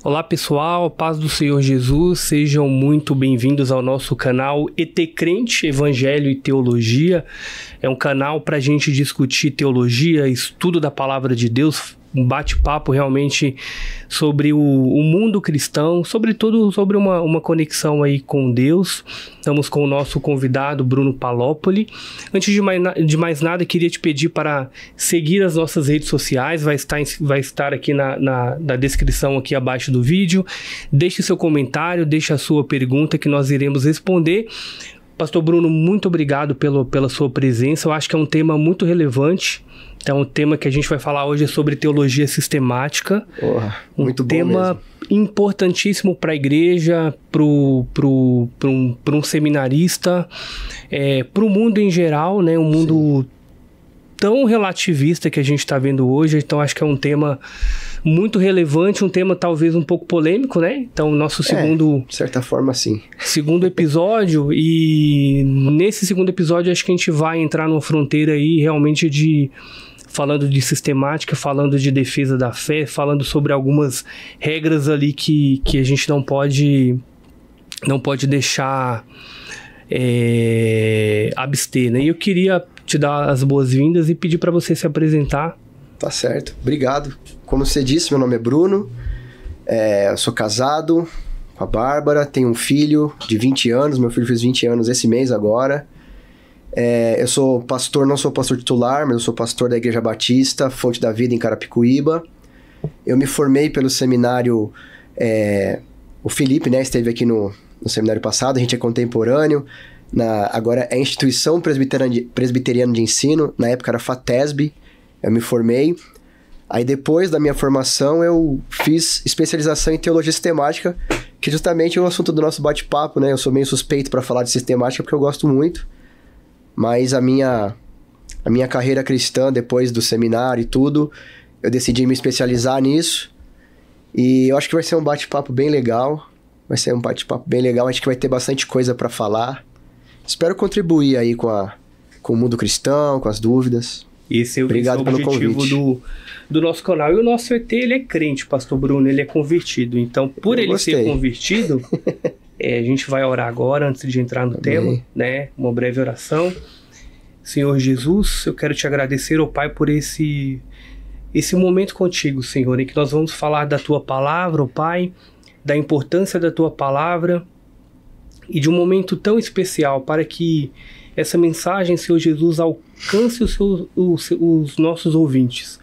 Olá pessoal, paz do Senhor Jesus, sejam muito bem-vindos ao nosso canal ET Crente, Evangelho e Teologia. É um canal para a gente discutir teologia, estudo da Palavra de Deus, um bate-papo realmente sobre o mundo cristão, sobretudo sobre uma conexão aí com Deus. Estamos com o nosso convidado Bruno Palópoli. Antes de mais nada, queria te pedir para seguir as nossas redes sociais, vai estar aqui na descrição aqui abaixo do vídeo. Deixe seu comentário, deixe a sua pergunta que nós iremos responder. Pastor Bruno, muito obrigado pela sua presença. Eu acho que é um tema muito relevante. Então, o tema que a gente vai falar hoje é sobre teologia sistemática. Muito bom tema mesmo. Importantíssimo para a igreja, para um seminarista, para o mundo em geral, né? Um mundo tão relativista que a gente está vendo hoje. Então, acho que é um tema muito relevante, um tema talvez um pouco polêmico, né? Então, nosso segundo... de certa forma, sim. Segundo episódio, e nesse segundo episódio acho que a gente vai entrar numa fronteira aí realmente falando de sistemática, falando de defesa da fé, falando sobre algumas regras ali que a gente não pode deixar abster, né? E eu queria te dar as boas-vindas e pedir para você se apresentar. Tá certo, obrigado. Como você disse, meu nome é Bruno, eu sou casado com a Bárbara, tenho um filho de 20 anos, meu filho fez 20 anos esse mês agora. Eu sou pastor, não sou pastor titular, mas eu sou pastor da Igreja Batista, Fonte da Vida em Carapicuíba. Eu me formei pelo seminário, o Felipe, né, esteve aqui no seminário passado, a gente é contemporâneo, agora é Instituição Presbiteriana de Ensino, na época era FATESB, eu me formei. Aí depois da minha formação eu fiz especialização em teologia sistemática, que justamente é o assunto do nosso bate-papo, né? Eu sou meio suspeito para falar de sistemática porque eu gosto muito, mas a minha carreira cristã, depois do seminário e tudo, eu decidi me especializar nisso, e eu acho que vai ser um bate-papo bem legal, acho que vai ter bastante coisa para falar. Espero contribuir aí com o mundo cristão, com as dúvidas. Esse é o objetivo do nosso canal. E o nosso ET, ele é crente, pastor Bruno, ele é convertido. Então, por ele ser convertido, a gente vai orar agora, antes de entrar no tema, né? Uma breve oração. Senhor Jesus, eu quero te agradecer, ó Pai, por esse momento contigo, Senhor, em que nós vamos falar da tua palavra, ó Pai, da importância da tua palavra e de um momento tão especial para que essa mensagem, Senhor Jesus, alcance os nossos ouvintes.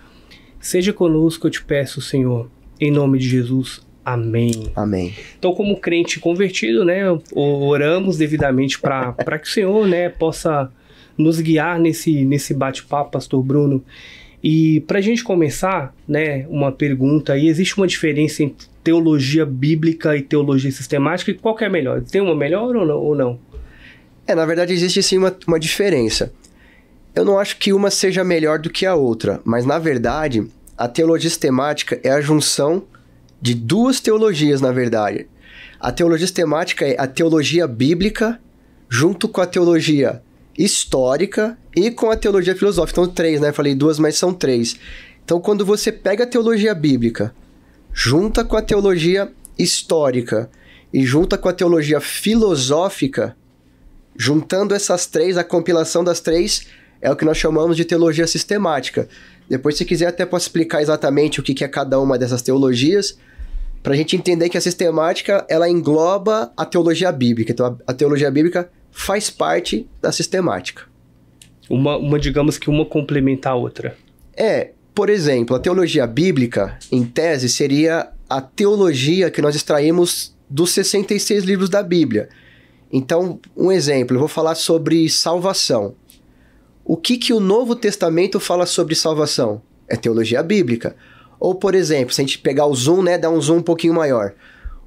Seja conosco, eu te peço, Senhor, em nome de Jesus. Amém. Amém. Então, como crente convertido, né, oramos devidamente para que o Senhor, né, possa nos guiar nesse bate-papo, pastor Bruno. E para a gente começar, né, uma pergunta aí, existe uma diferença entre teologia bíblica e teologia sistemática? E qual que é melhor? Tem uma melhor ou não? Na verdade existe sim uma diferença. Eu não acho que uma seja melhor do que a outra, mas na verdade a teologia sistemática é a junção de duas teologias, na verdade. A teologia sistemática é a teologia bíblica junto com a teologia histórica e com a teologia filosófica. Então, três, né? Falei duas, mas são três. Então, quando você pega a teologia bíblica, junta com a teologia histórica e junta com a teologia filosófica, juntando essas três, a compilação das três é o que nós chamamos de teologia sistemática. Depois, se quiser, até posso explicar exatamente o que é cada uma dessas teologias, para a gente entender que a sistemática, ela engloba a teologia bíblica. Então, a teologia bíblica faz parte da sistemática. Digamos que uma complementa a outra. Por exemplo, a teologia bíblica, em tese, seria a teologia que nós extraímos dos 66 livros da Bíblia. Então, um exemplo, eu vou falar sobre salvação. O que o Novo Testamento fala sobre salvação? É teologia bíblica. Ou, por exemplo, se a gente pegar o zoom, né, dar um zoom um pouquinho maior.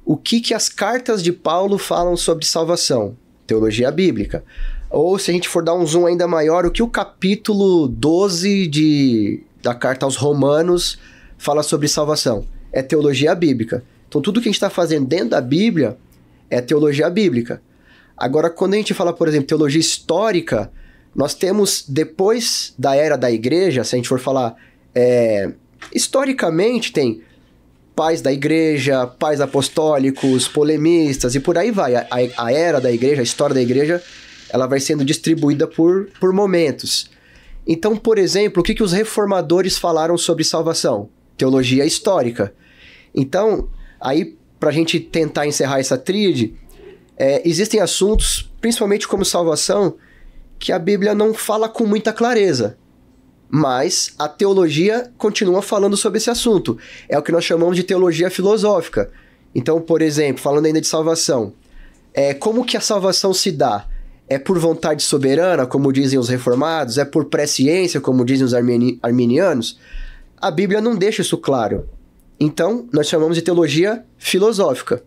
O que as cartas de Paulo falam sobre salvação? Teologia bíblica. Ou, se a gente for dar um zoom ainda maior, o que o capítulo 12 da carta aos Romanos fala sobre salvação? É teologia bíblica. Então, tudo que a gente está fazendo dentro da Bíblia é teologia bíblica. Agora, quando a gente fala, por exemplo, teologia histórica, nós temos, depois da era da igreja, se a gente for falar, historicamente tem pais da igreja, pais apostólicos, polemistas e por aí vai. A era da igreja, a história da igreja, ela vai sendo distribuída por momentos. Então, por exemplo, o que os reformadores falaram sobre salvação? Teologia histórica. Então, aí, para a gente tentar encerrar essa tríade, existem assuntos, principalmente como salvação, que a Bíblia não fala com muita clareza. Mas a teologia continua falando sobre esse assunto. É o que nós chamamos de teologia filosófica. Então, por exemplo, falando ainda de salvação, como que a salvação se dá? É por vontade soberana, como dizem os reformados? É por presciência, como dizem os arminianos? A Bíblia não deixa isso claro. Então, nós chamamos de teologia filosófica.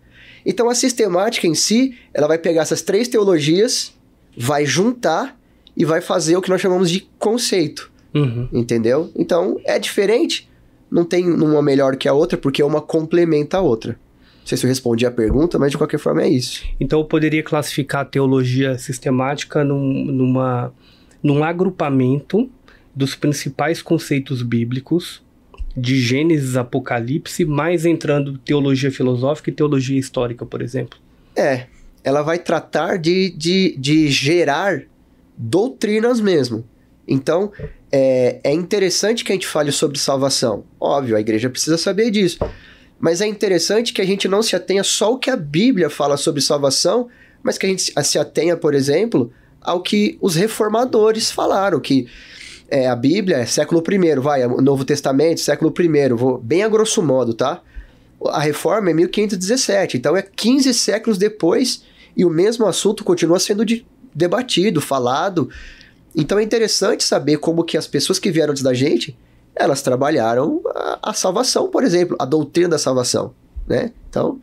Então, a sistemática em si, ela vai pegar essas 3 teologias, vai juntar e vai fazer o que nós chamamos de conceito. Uhum. Entendeu? Então, é diferente. Não tem uma melhor que a outra, porque uma complementa a outra. Não sei se eu respondi a pergunta, mas de qualquer forma é isso. Então, eu poderia classificar a teologia sistemática num agrupamento dos principais conceitos bíblicos, de Gênesis, Apocalipse, mais entrando teologia filosófica e teologia histórica, por exemplo. Ela vai tratar de gerar doutrinas mesmo. Então, é interessante que a gente fale sobre salvação. Óbvio, a igreja precisa saber disso. Mas é interessante que a gente não se atenha só ao que a Bíblia fala sobre salvação, mas que a gente se atenha, por exemplo, ao que os reformadores falaram, que a Bíblia é século I, o Novo Testamento, século I, vou bem a grosso modo, tá? A Reforma é 1517, então é 15 séculos depois e o mesmo assunto continua sendo debatido, falado. Então é interessante saber como que as pessoas que vieram antes da gente, elas trabalharam a salvação, por exemplo, a doutrina da salvação, né? Então,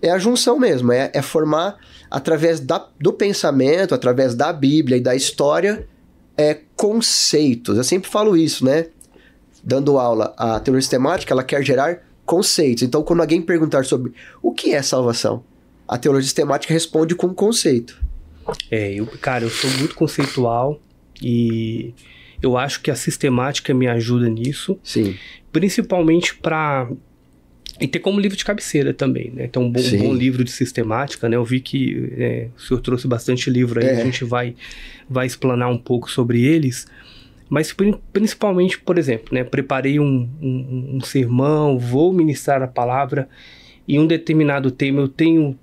é a junção mesmo, é formar através do pensamento, através da Bíblia e da história, conceitos. Eu sempre falo isso, né? Dando aula, a teologia sistemática, ela quer gerar conceitos. Então, quando alguém perguntar sobre o que é salvação, a teologia sistemática responde com um conceito. Eu sou muito conceitual e eu acho que a sistemática me ajuda nisso. Sim. Principalmente para... E ter como livro de cabeceira também, né? Então, um bom livro de sistemática, né? Eu vi que o senhor trouxe bastante livro aí, a gente vai explanar um pouco sobre eles. Mas principalmente, por exemplo, né? Preparei um sermão, vou ministrar a palavra e um determinado tema eu tenho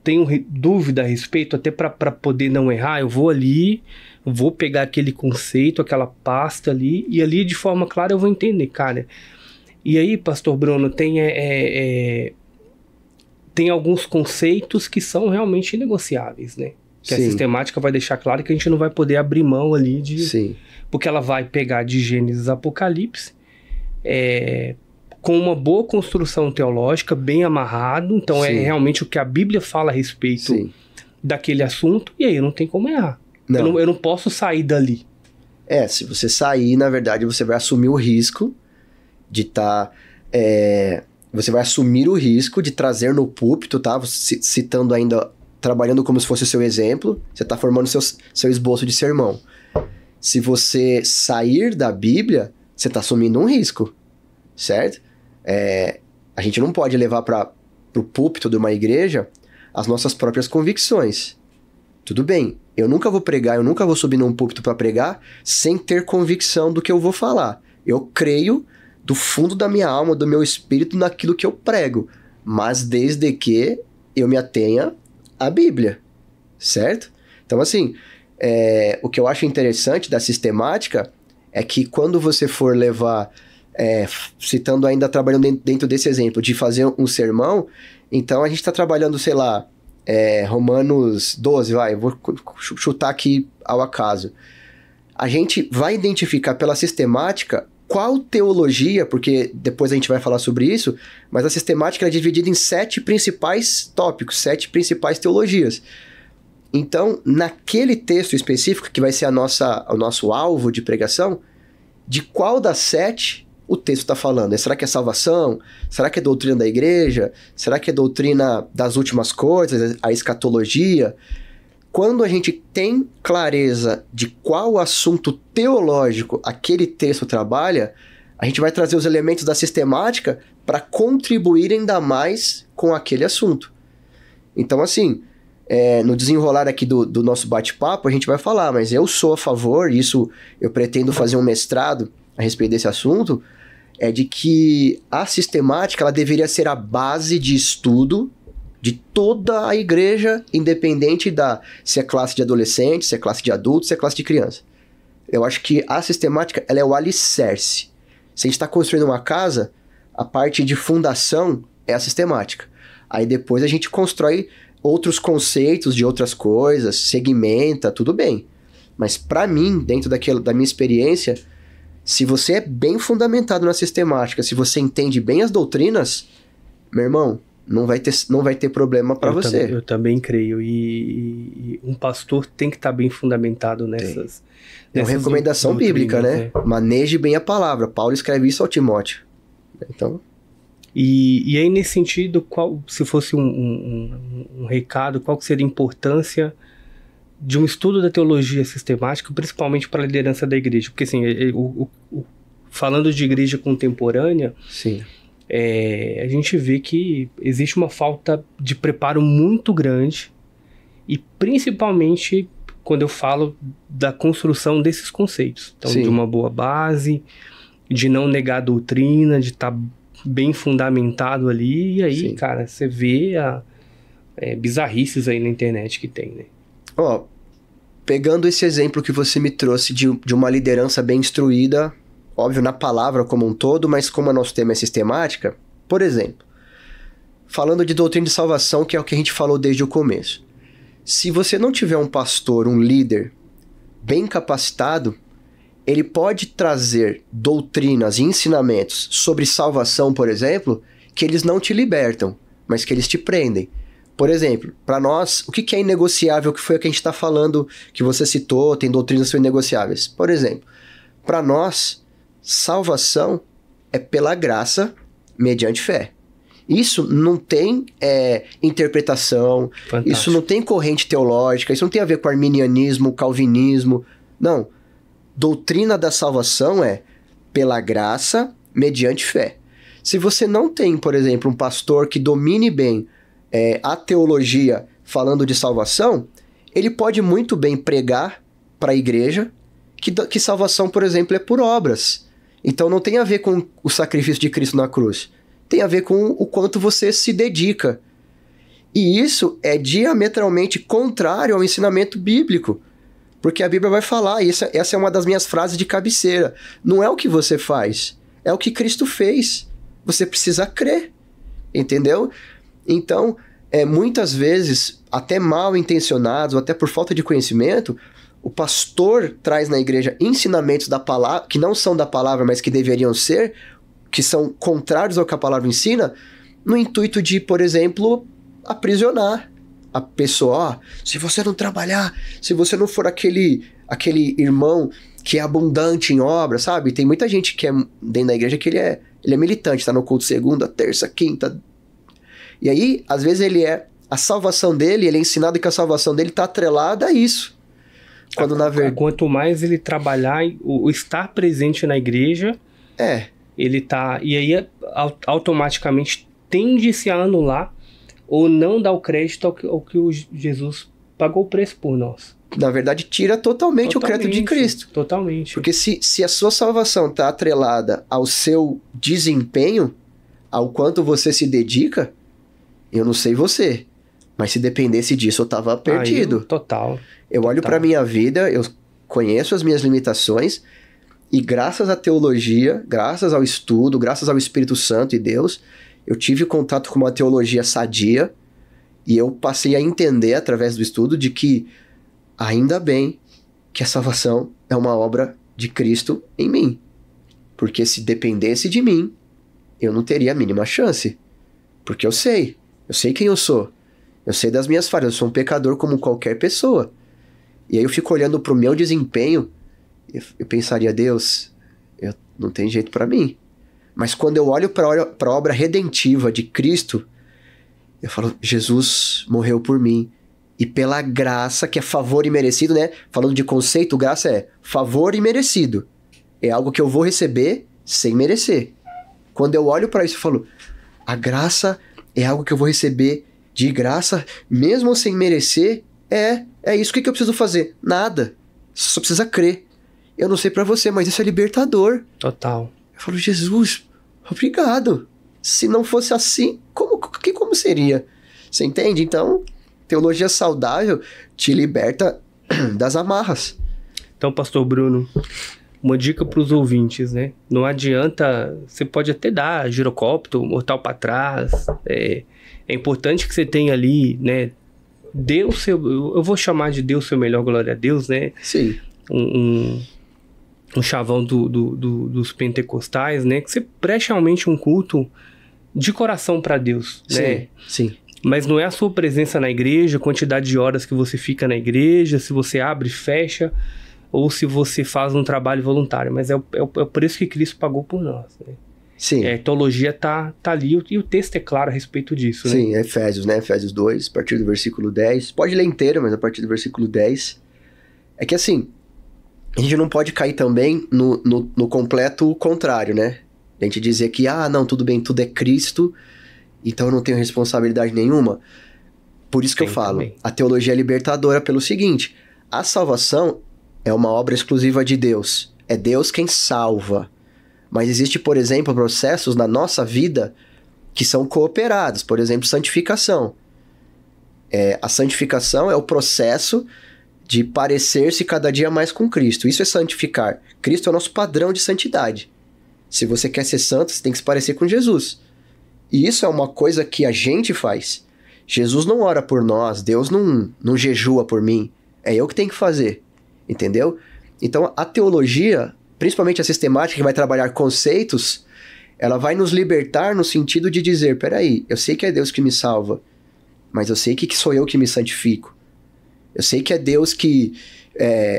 dúvida a respeito, até para poder não errar, eu vou ali, vou pegar aquele conceito, aquela pasta ali, e ali de forma clara eu vou entender, cara. E aí, pastor Bruno, tem alguns conceitos que são realmente inegociáveis, né? Que a sistemática vai deixar claro que a gente não vai poder abrir mão ali de... Sim. Porque ela vai pegar de Gênesis Apocalipse, com uma boa construção teológica, bem amarrado. Então, é realmente o que a Bíblia fala a respeito daquele assunto. E aí, não tem como errar. Eu não posso sair dali. Se você sair, na verdade, você vai assumir o risco de estar... você vai assumir o risco de trazer no púlpito, tá? Citando ainda, trabalhando como se fosse o seu exemplo, você está formando seu esboço de sermão. Se você sair da Bíblia, você está assumindo um risco, certo? A gente não pode levar para o púlpito de uma igreja as nossas próprias convicções. Tudo bem, eu nunca vou pregar, eu nunca vou subir num púlpito para pregar sem ter convicção do que eu vou falar. Eu creio do fundo da minha alma, do meu espírito, naquilo que eu prego, mas desde que eu me atenha à Bíblia, certo? Então, assim, o que eu acho interessante da sistemática é que quando você for levar, citando ainda, trabalhando dentro desse exemplo, de fazer um sermão, então a gente está trabalhando, sei lá, Romanos 12, eu vou chutar aqui ao acaso. A gente vai identificar pela sistemática qual teologia, porque depois a gente vai falar sobre isso, mas a sistemática é dividida em 7 principais tópicos, 7 principais teologias. Então, naquele texto específico, que vai ser o nosso alvo de pregação, de qual das 7 o texto está falando? Será que é salvação? Será que é doutrina da igreja? Será que é doutrina das últimas coisas, a escatologia? Quando a gente tem clareza de qual assunto teológico aquele texto trabalha, a gente vai trazer os elementos da sistemática para contribuir ainda mais com aquele assunto. Então, assim, no desenrolar aqui do nosso bate-papo, a gente vai falar, mas eu sou a favor, isso eu pretendo fazer um mestrado a respeito desse assunto, é de que a sistemática ela deveria ser a base de estudo de toda a igreja, independente se é classe de adolescente, se é classe de adulto, se é classe de criança. Eu acho que a sistemática ela é o alicerce. Se a gente está construindo uma casa, a parte de fundação é a sistemática. Aí depois a gente constrói outros conceitos de outras coisas, segmenta, tudo bem. Mas para mim, dentro da minha experiência, se você é bem fundamentado na sistemática, se você entende bem as doutrinas, meu irmão, não vai ter problema para você. Eu também creio. E um pastor tem que estar bem fundamentado nessas É uma recomendação bíblica, né? Maneje bem a palavra. Paulo escreve isso ao Timóteo. Então... E aí, nesse sentido, se fosse um recado, qual que seria a importância de um estudo da teologia sistemática, principalmente para a liderança da igreja? Porque, assim, falando de igreja contemporânea, sim. A gente vê que existe uma falta de preparo muito grande, e principalmente quando eu falo da construção desses conceitos. Então, de uma boa base, de não negar a doutrina, de estar bem fundamentado ali, e aí, cara, você vê bizarrices aí na internet que tem, né? Pegando esse exemplo que você me trouxe de uma liderança bem instruída, óbvio, na palavra como um todo, mas como o nosso tema é sistemática, por exemplo, falando de doutrina de salvação, que é o que a gente falou desde o começo. Se você não tiver um pastor, um líder bem capacitado, ele pode trazer doutrinas e ensinamentos sobre salvação, por exemplo, que eles não te libertam, mas que eles te prendem. Por exemplo, para nós, o que é inegociável, que foi o que a gente está falando, que você citou, tem doutrinas que são inegociáveis. Por exemplo, para nós, salvação é pela graça mediante fé. Isso não tem interpretação, Fantástico. Isso não tem corrente teológica, isso não tem a ver com arminianismo, calvinismo, não. Doutrina da salvação é pela graça mediante fé. Se você não tem, por exemplo, um pastor que domine bem a teologia falando de salvação, ele pode muito bem pregar para a igreja que salvação, por exemplo, é por obras. Então não tem a ver com o sacrifício de Cristo na cruz. Tem a ver com o quanto você se dedica. E isso é diametralmente contrário ao ensinamento bíblico. Porque a Bíblia vai falar, e essa é uma das minhas frases de cabeceira. Não é o que você faz, é o que Cristo fez. Você precisa crer, entendeu? Então, muitas vezes, até mal intencionados, ou até por falta de conhecimento, o pastor traz na igreja ensinamentos da palavra, que não são da palavra, mas que deveriam ser, que são contrários ao que a palavra ensina, no intuito de, por exemplo, aprisionar a pessoa. Se você não trabalhar, se você não for aquele irmão que é abundante em obra, sabe? Tem muita gente que é dentro da igreja que ele é militante, tá no culto segunda, terça, quinta. E aí, às vezes a salvação dele, ele é ensinado que a salvação dele tá atrelada a isso. Quando na verdade... Quanto mais ele trabalhar, o estar presente na igreja, ele tá... E aí, automaticamente, tende-se a anular ou não dar o crédito ao que o Jesus pagou o preço por nós. Na verdade, tira totalmente o crédito de Cristo. Totalmente. Porque se a sua salvação está atrelada ao seu desempenho, ao quanto você se dedica, eu não sei você, mas se dependesse disso, eu tava perdido. Total. Eu olho para minha vida, eu conheço as minhas limitações, e graças à teologia, graças ao estudo, graças ao Espírito Santo e Deus, eu tive contato com uma teologia sadia, e eu passei a entender, através do estudo, de que ainda bem que a salvação é uma obra de Cristo em mim. Porque se dependesse de mim, eu não teria a mínima chance. Porque eu sei quem eu sou. Eu sei das minhas falhas, eu sou um pecador como qualquer pessoa. E aí eu fico olhando pro meu desempenho, eu pensaria, Deus, não tem jeito para mim. Mas quando eu olho para a obra redentiva de Cristo, eu falo, Jesus morreu por mim. E pela graça, que é favor e merecido, né? Falando de conceito, graça é favor e merecido. É algo que eu vou receber sem merecer. Quando eu olho para isso, eu falo, a graça é algo que eu vou receber de graça, mesmo sem merecer, é isso. O que eu preciso fazer? Nada. Você só precisa crer. Eu não sei pra você, mas isso é libertador. Total. Eu falo, Jesus, obrigado. Se não fosse assim, como seria? Você entende? Então, teologia saudável te liberta das amarras. Então, pastor Bruno, uma dica para os ouvintes, né? Não adianta, você pode até dar girocóptero, mortal para trás. É importante que você tenha ali, né? Eu vou chamar de Deus seu melhor, glória a Deus, né? Sim. Um chavão dos pentecostais, né? Que você preste realmente um culto de coração para Deus, né? Sim. Mas não é a sua presença na igreja, a quantidade de horas que você fica na igreja, se você abre e fecha, ou se você faz um trabalho voluntário. Mas é o preço que Cristo pagou por nós, né? Sim. A teologia tá ali e o texto é claro a respeito disso, né? Sim, Efésios, né? Efésios 2, a partir do versículo 10. Pode ler inteiro, mas a partir do versículo 10. É que assim, a gente não pode cair também no completo contrário, né? A gente dizer que, não, tudo bem, tudo é Cristo, então eu não tenho responsabilidade nenhuma. Por isso que eu falo, também. A teologia é libertadora pelo seguinte, a salvação é uma obra exclusiva de Deus. É Deus quem salva. Mas existe, por exemplo, processos na nossa vida que são cooperados. Por exemplo, santificação. A santificação é o processo de parecer-se cada dia mais com Cristo. Isso é santificar. Cristo é o nosso padrão de santidade. Se você quer ser santo, você tem que se parecer com Jesus. E isso é uma coisa que a gente faz. Jesus não ora por nós, Deus não jejua por mim. É eu que tenho que fazer. Entendeu? Então, a teologia, principalmente a sistemática, que vai trabalhar conceitos, ela vai nos libertar no sentido de dizer, peraí, eu sei que é Deus que me salva, mas eu sei que sou eu que me santifico. Eu sei que é Deus que...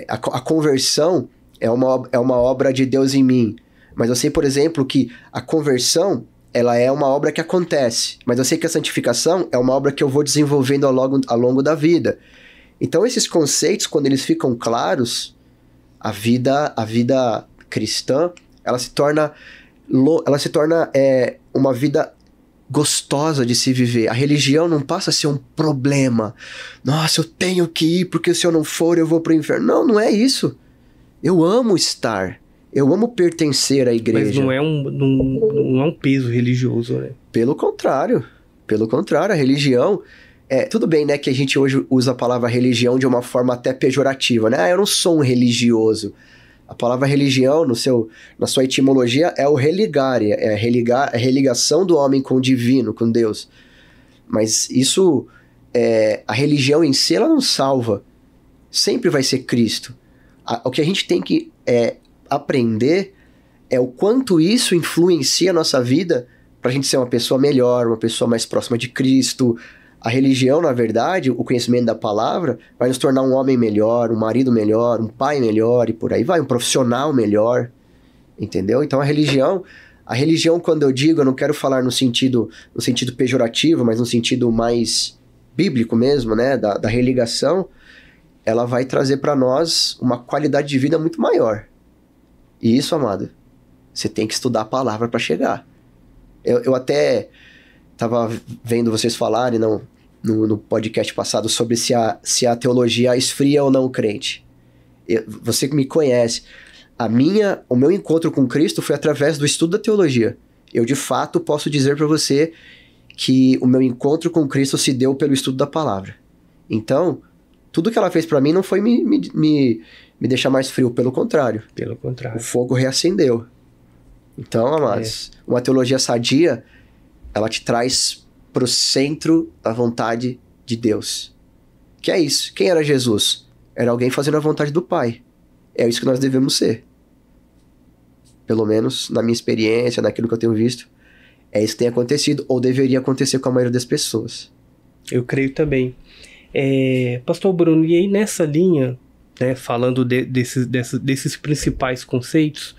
a conversão é uma obra de Deus em mim. Mas eu sei, por exemplo, que a conversão, ela é uma obra que acontece. Mas eu sei que a santificação é uma obra que eu vou desenvolvendo ao longo da vida. Então, esses conceitos, quando eles ficam claros, a vida cristã, ela se torna uma vida gostosa de se viver. A religião não passa a ser um problema. Nossa, eu tenho que ir, porque se eu não for, eu vou pro inferno. Não é isso. Eu amo estar. Eu amo pertencer à igreja. Mas não é um peso religioso, né? Pelo contrário, a religião... tudo bem, né, que a gente hoje usa a palavra religião de uma forma até pejorativa, né? Eu não sou um religioso. A palavra religião, na sua etimologia, é o religare, é a religação do homem com o divino, com Deus. Mas isso, a religião em si, ela não salva. Sempre vai ser Cristo. O que a gente tem que aprender é o quanto isso influencia a nossa vida para a gente ser uma pessoa melhor, uma pessoa mais próxima de Cristo. A religião, na verdade, o conhecimento da palavra, vai nos tornar um homem melhor, um marido melhor, um pai melhor e por aí vai, um profissional melhor, entendeu? Então a religião, quando eu digo, eu não quero falar no sentido pejorativo, mas no sentido mais bíblico mesmo, né, da religação, ela vai trazer para nós uma qualidade de vida muito maior. E isso, amado, você tem que estudar a palavra para chegar. Eu até estava vendo vocês falarem no podcast passado sobre se a teologia esfria ou não o crente. Você que me conhece, o meu encontro com Cristo foi através do estudo da teologia. Eu, de fato, posso dizer para você que o meu encontro com Cristo se deu pelo estudo da palavra. Então, tudo que ela fez para mim não foi me deixar mais frio, pelo contrário. Pelo contrário. O fogo reacendeu. Então, amados, uma teologia sadia, ela te traz pro centro da vontade de Deus. Que é isso. Quem era Jesus? Era alguém fazendo a vontade do Pai. É isso que nós devemos ser. Pelo menos na minha experiência, naquilo que eu tenho visto, é isso que tem acontecido, ou deveria acontecer com a maioria das pessoas. Eu creio também. Pastor Bruno, e aí nessa linha, né, falando desses principais conceitos,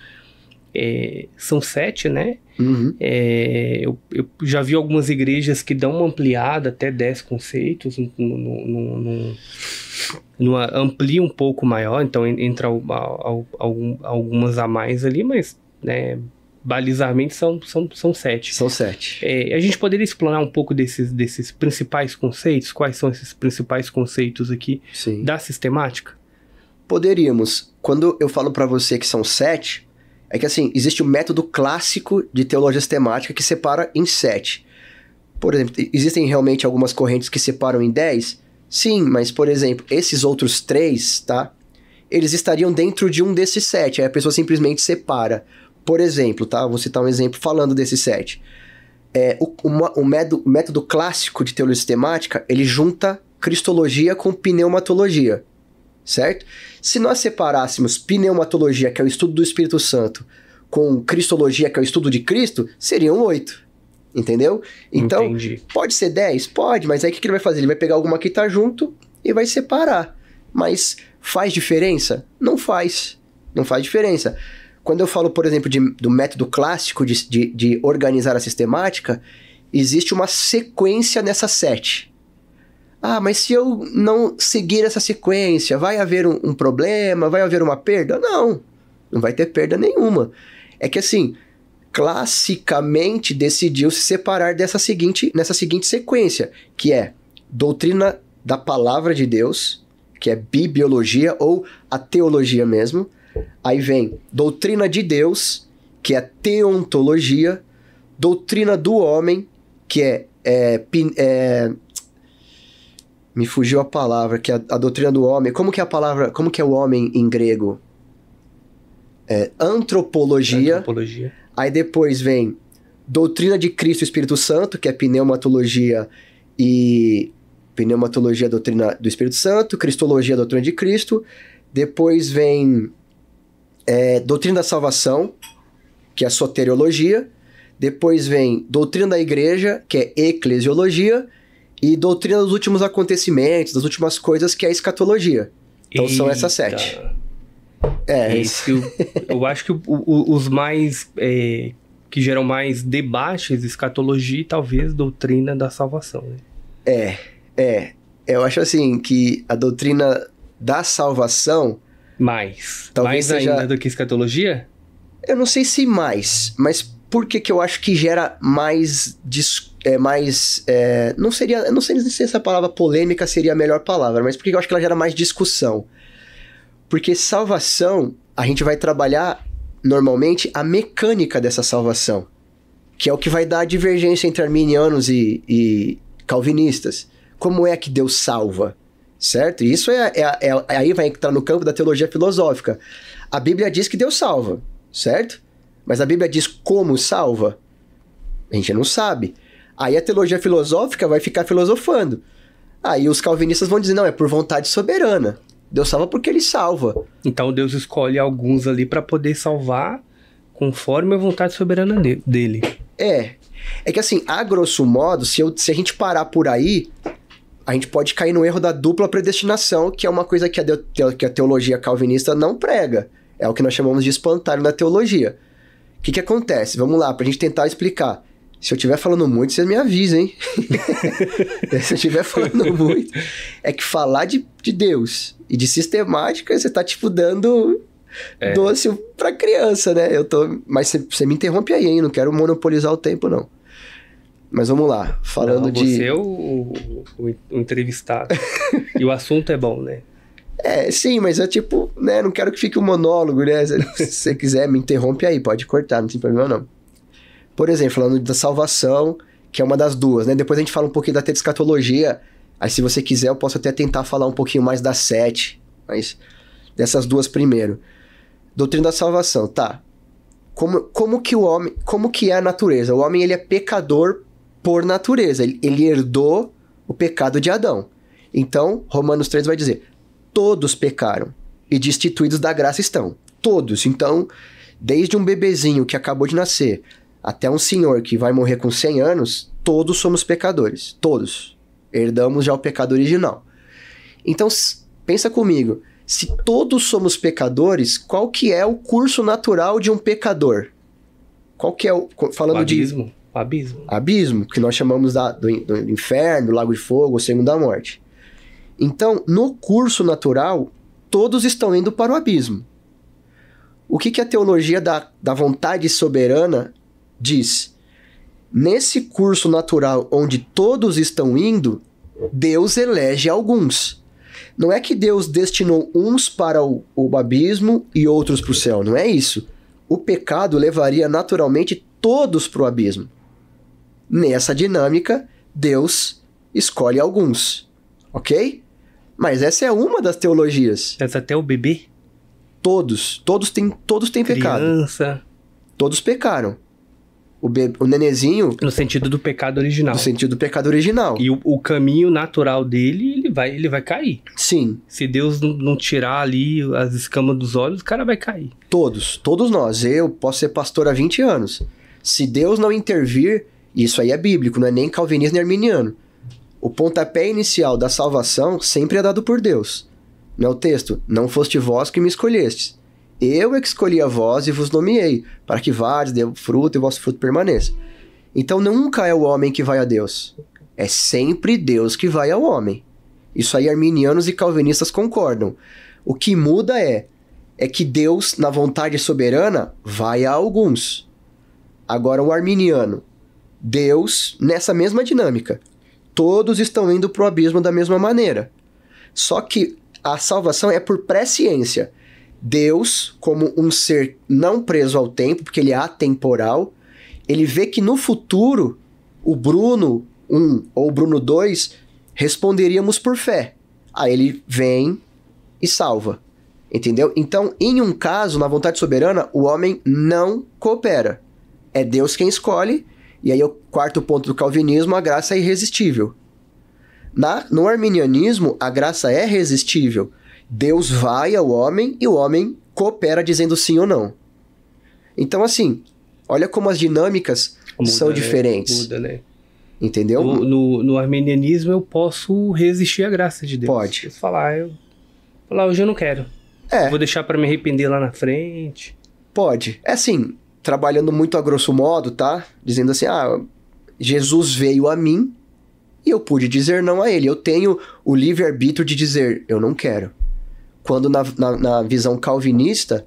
são 7, né? Uhum. Eu já vi algumas igrejas que dão uma ampliada até 10 conceitos, numa amplia um pouco maior, então entra algumas a mais ali, mas, né, balizarmente são 7. São 7. A gente poderia explanar um pouco desses principais conceitos? Quais são esses principais conceitos aqui da sistemática? Poderíamos. Quando eu falo para você que são 7, é que assim, existe o método clássico de teologia sistemática que separa em 7. Por exemplo, existem realmente algumas correntes que separam em 10? Sim, mas, por exemplo, esses outros 3, tá? Eles estariam dentro de um desses 7, aí a pessoa simplesmente separa. Por exemplo, tá? Vou citar um exemplo falando desses 7. O método clássico de teologia sistemática, ele junta cristologia com pneumatologia, certo? Se nós separássemos pneumatologia, que é o estudo do Espírito Santo, com cristologia, que é o estudo de Cristo, seriam 8, entendeu? Então, Entendi. Pode ser 10? Pode, mas aí o que ele vai fazer? Ele vai pegar alguma que tá junto e vai separar. Mas faz diferença? Não faz. Não faz diferença. Quando eu falo, por exemplo, do método clássico de organizar a sistemática, existe uma sequência nessas 7. Ah, mas se eu não seguir essa sequência, vai haver um problema? Vai haver uma perda? Não, não vai ter perda nenhuma. É que assim, classicamente decidiu se separar nessa seguinte sequência, que é doutrina da palavra de Deus, que é bibliologia ou a teologia mesmo. Aí vem doutrina de Deus, que é teontologia, doutrina do homem, que me fugiu a palavra, que é a doutrina do homem. Como que é a palavra, como que é o homem em grego? Antropologia. Aí depois vem doutrina de Cristo e Espírito Santo, que é pneumatologia e... Pneumatologia, doutrina do Espírito Santo, cristologia, doutrina de Cristo. Depois vem doutrina da salvação, que é a soteriologia. Depois vem doutrina da igreja, que é eclesiologia. E doutrina dos últimos acontecimentos, das últimas coisas, que é a escatologia. Então são essas 7. Eu acho que os mais... que geram mais debates, escatologia e talvez doutrina da salvação. Né? Eu acho assim que a doutrina da salvação... Mais talvez ainda do que escatologia? Eu não sei se mais, mas por que eu acho que gera mais... não sei se essa palavra polêmica seria a melhor palavra, mas porque eu acho que ela gera mais discussão. Porque salvação, a gente vai trabalhar normalmente a mecânica dessa salvação, que é o que vai dar a divergência entre arminianos e calvinistas. Como é que Deus salva? Certo? E isso aí vai entrar no campo da teologia filosófica. A Bíblia diz que Deus salva, certo? Mas a Bíblia diz como salva? A gente não sabe. Aí a teologia filosófica vai ficar filosofando. Aí os calvinistas vão dizer, não, é por vontade soberana. Deus salva porque ele salva. Então Deus escolhe alguns ali para poder salvar conforme a vontade soberana dele. É que assim, a grosso modo, se a gente parar por aí, a gente pode cair no erro da dupla predestinação, que é uma coisa que a teologia calvinista não prega. É o que nós chamamos de espantalho na teologia. O que acontece? Vamos lá, pra gente tentar explicar. Se eu estiver falando muito, vocês me avisem, hein? Se eu estiver falando muito. É que falar de Deus e de sistemática, você tá, tipo, dando doce pra criança, né? Mas você me interrompe aí, hein? Não quero monopolizar o tempo, não. Mas vamos lá, falando Você é o entrevistado. E o assunto é bom, né? Sim, mas é tipo, né? Não quero que fique um monólogo, né? Se você quiser, me interrompe aí, pode cortar, não tem problema não. Por exemplo, falando da salvação, que é uma das duas, né? Depois a gente fala um pouquinho da escatologia. Aí, se você quiser, eu posso até tentar falar um pouquinho mais das 7. Mas dessas duas primeiro. Doutrina da salvação, tá. Como que é a natureza? O homem, ele é pecador por natureza. Ele herdou o pecado de Adão. Então, Romanos 3 vai dizer, todos pecaram e destituídos da graça estão. Todos. Então, desde um bebezinho que acabou de nascer até um senhor que vai morrer com 100 anos, todos somos pecadores. Todos. Herdamos já o pecado original. Então, pensa comigo. Se todos somos pecadores, qual que é o curso natural de um pecador? Qual que é o... Falando abismo. Abismo, que nós chamamos do inferno, lago de fogo, segunda morte. Então, no curso natural, todos estão indo para o abismo. O que a teologia da vontade soberana diz? Nesse curso natural onde todos estão indo, Deus elege alguns. Não é que Deus destinou uns para o abismo e outros para o céu, não é isso. O pecado levaria naturalmente todos para o abismo. Nessa dinâmica, Deus escolhe alguns, ok? Mas essa é uma das teologias. Essa até o bebê? Todos têm pecado. Criança. Todos pecaram. O nenezinho... No sentido do pecado original. No sentido do pecado original. E o caminho natural dele, ele vai cair. Sim. Se Deus não tirar ali as escamas dos olhos, o cara vai cair. Todos nós. Eu posso ser pastor há 20 anos. Se Deus não intervir, isso aí é bíblico, não é nem calvinista nem arminiano. O pontapé inicial da salvação sempre é dado por Deus. Não é o texto? Não foste vós que me escolhestes. Eu é que escolhi a vós e vos nomeei, para que vades, dê fruto e o vosso fruto permaneça. Então nunca é o homem que vai a Deus. É sempre Deus que vai ao homem. Isso aí arminianos e calvinistas concordam. O que muda é que Deus, na vontade soberana, vai a alguns. Agora o arminiano, Deus, nessa mesma dinâmica, todos estão indo para o abismo da mesma maneira. Só que a salvação é por presciência. Deus, como um ser não preso ao tempo, porque ele é atemporal, ele vê que no futuro, o Bruno 1 ou o Bruno 2 responderíamos por fé. Aí ele vem e salva. Entendeu? Então, em um caso, na vontade soberana, o homem não coopera. É Deus quem escolhe, e aí o quarto ponto do calvinismo, a graça é irresistível. No arminianismo, a graça é resistível. Deus vai ao homem e o homem coopera dizendo sim ou não. Então, assim, olha como as dinâmicas são diferentes. Muda, né? Entendeu? No arminianismo eu posso resistir à graça de Deus. Pode. Eu falar, hoje eu não quero. É. Vou deixar pra me arrepender lá na frente. Pode. É assim, trabalhando muito a grosso modo, tá? Dizendo assim, Jesus veio a mim e eu pude dizer não a ele. Eu tenho o livre-arbítrio de dizer, eu não quero. Quando na visão calvinista,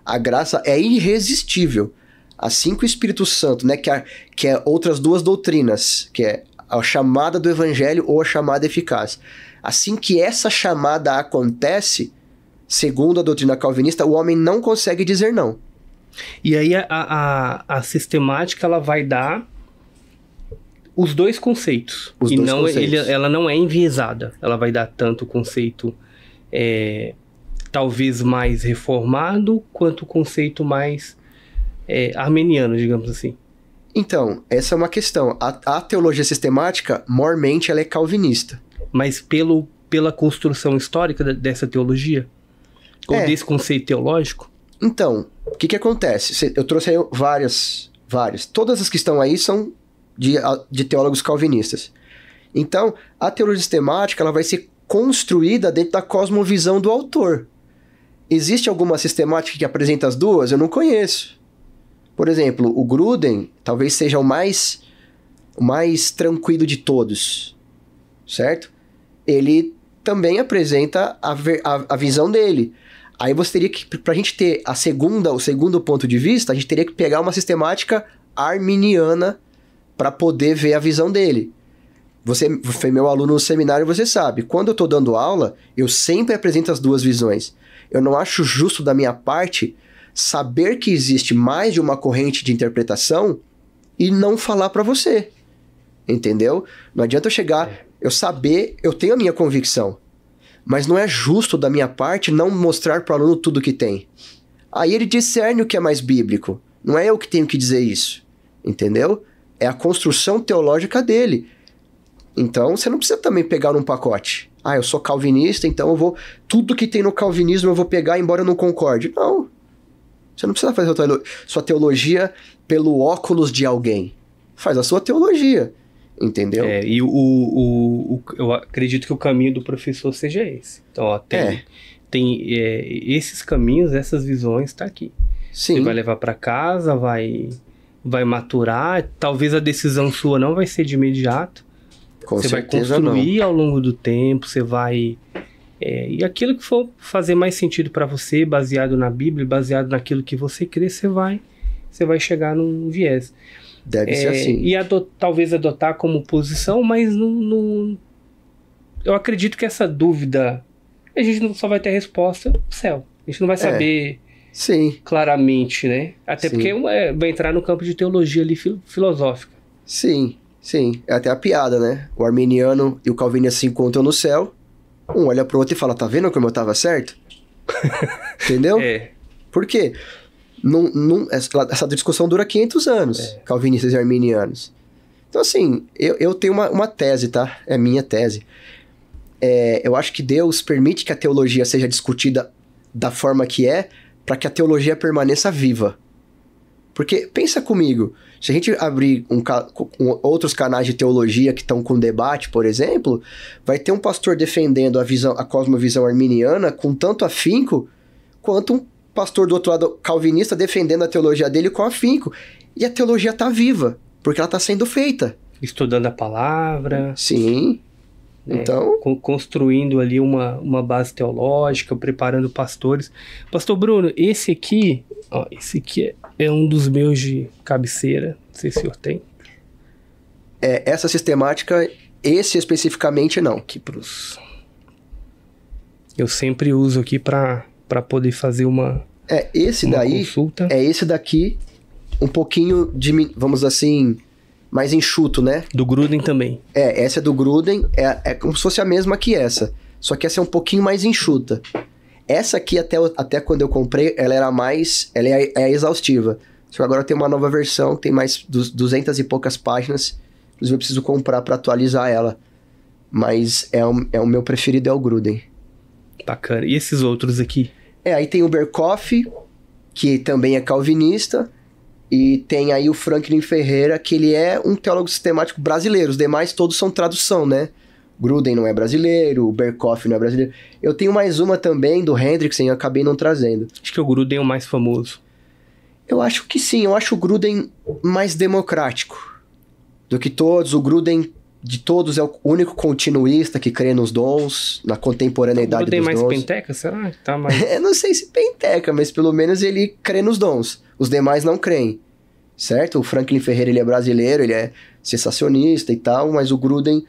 a graça é irresistível. Assim que o Espírito Santo, né, que é outras duas doutrinas, que é a chamada do evangelho ou a chamada eficaz. Assim que essa chamada acontece, segundo a doutrina calvinista, o homem não consegue dizer não. E aí a sistemática ela vai dar os dois conceitos. Ela não é enviesada. Ela vai dar tanto o conceito talvez mais reformado, quanto o conceito mais armeniano, digamos assim. Então, essa é uma questão. A teologia sistemática, mormente, ela é calvinista. Mas pela construção histórica dessa teologia? Ou desse conceito teológico? Então, o que acontece? Eu trouxe aí várias. Todas as que estão aí são de teólogos calvinistas. Então, a teologia sistemática ela vai ser construída dentro da cosmovisão do autor. Existe alguma sistemática que apresenta as duas? Eu não conheço. Por exemplo, o Gruden talvez seja o mais tranquilo de todos, certo? Ele também apresenta a visão dele. Aí você teria que, pra gente ter o segundo ponto de vista, a gente teria que pegar uma sistemática arminiana para poder ver a visão dele. Você foi meu aluno no seminário, você sabe. Quando eu estou dando aula, eu sempre apresento as duas visões. Eu não acho justo da minha parte saber que existe mais de uma corrente de interpretação e não falar para você. Entendeu? Não adianta eu chegar, eu tenho a minha convicção, mas não é justo da minha parte não mostrar para o aluno tudo que tem. Aí ele discerne o que é mais bíblico. Não é eu que tenho que dizer isso. Entendeu? É a construção teológica dele. Então, você não precisa também pegar num pacote. Eu sou calvinista, então tudo que tem no calvinismo eu vou pegar, embora eu não concorde. Não. Você não precisa fazer sua teologia pelo óculos de alguém. Faz a sua teologia. Entendeu? E eu acredito que o caminho do professor seja esse. Então, tem esses caminhos, essas visões, tá aqui. Sim. Você vai levar para casa, vai maturar. Talvez a decisão sua não vai ser de imediato. Com você vai certeza construir ao longo do tempo, você vai E aquilo que for fazer mais sentido para você, baseado na Bíblia, baseado naquilo que você crê, você vai chegar num viés. Deve ser assim. E talvez adotar como posição, mas eu acredito que essa dúvida, a gente não só vai ter a resposta no céu. A gente não vai saber claramente, né? Até porque vai entrar no campo de teologia ali filosófica. Sim. É até a piada, né? O arminiano e o calvinista se encontram no céu, um olha pro outro e fala, tá vendo como eu tava certo? Entendeu? Por quê? Essa discussão dura 500 anos, calvinistas e arminianos. Então, assim, eu tenho uma tese, tá? É minha tese. Eu acho que Deus permite que a teologia seja discutida da forma que é, para que a teologia permaneça viva. Porque, pensa comigo, se a gente abrir outros canais de teologia que estão com debate, por exemplo, vai ter um pastor defendendo a cosmovisão arminiana com tanto afinco, quanto um pastor do outro lado calvinista defendendo a teologia dele com afinco. E a teologia está viva, porque ela está sendo feita. Estudando a palavra. Sim. Então, construindo ali uma base teológica, preparando pastores. Pastor Bruno, esse aqui é um dos meus de cabeceira. Não sei se o senhor tem. Essa sistemática, esse especificamente não. Eu sempre uso aqui para poder fazer uma consulta. Esse daqui, um pouquinho vamos assim, mais enxuto, né? Do Gruden também. Essa é do Gruden, é como se fosse a mesma que essa. Só que essa é um pouquinho mais enxuta. Essa aqui, até quando eu comprei, ela é exaustiva. Só que agora tem uma nova versão, tem mais 200 e poucas páginas. Inclusive eu preciso comprar para atualizar ela. Mas o meu preferido é o Gruden. Bacana. E esses outros aqui? Aí tem o Berkoff, que também é calvinista. E tem aí o Franklin Ferreira, que ele é um teólogo sistemático brasileiro. Os demais todos são tradução, né? Gruden não é brasileiro, o Berkoff não é brasileiro. Eu tenho mais uma também, do Hendrickson, eu acabei não trazendo. Acho que o Gruden é o mais famoso. Eu acho que sim, eu acho o Gruden mais democrático do que todos. O Gruden, de todos, é o único continuista que crê nos dons, na contemporaneidade dos dons. O Gruden mais penteca, será? Tá mais... Não sei se penteca, mas pelo menos ele crê nos dons. Os demais não creem, certo? O Franklin Ferreira, ele é brasileiro, ele é sensacionista e tal, mas o Gruden...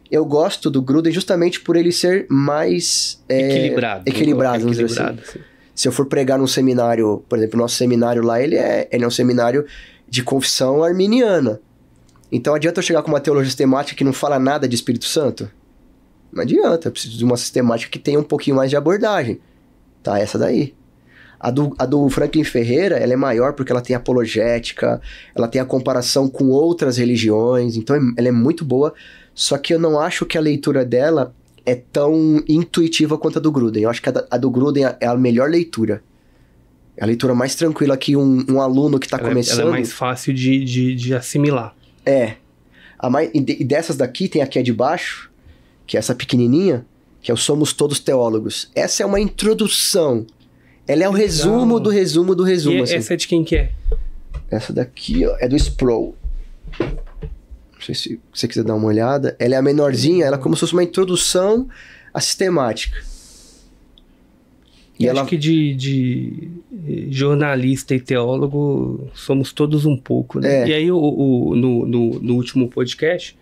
Eu gosto do Gruden justamente por ele ser mais... Equilibrado, vamos dizer assim. Se eu for pregar num seminário, por exemplo, nosso seminário lá, ele é um seminário de confissão arminiana. Então adianta eu chegar com uma teologia sistemática que não fala nada de Espírito Santo? Não adianta, eu preciso de uma sistemática que tenha um pouquinho mais de abordagem. Tá, essa daí. A do Franklin Ferreira, ela é maior porque ela tem apologética, ela tem a comparação com outras religiões, então ela é muito boa, só que eu não acho que a leitura dela é tão intuitiva quanto a do Gruden. Eu acho que a do Gruden é a melhor leitura. É a leitura mais tranquila que um aluno que está começando... Ela é mais fácil de assimilar. E dessas daqui, tem aqui a de baixo, que é essa pequenininha, que é o Somos Todos Teólogos. Essa é uma introdução. Ela é o resumo do resumo do resumo. E assim. Essa é de quem que é? Essa daqui, ó, é do Sproul. Não sei se você quiser dar uma olhada. Ela é a menorzinha, ela é como se fosse uma introdução à sistemática. E acho que de jornalista e teólogo somos todos um pouco, né? E aí no último podcast,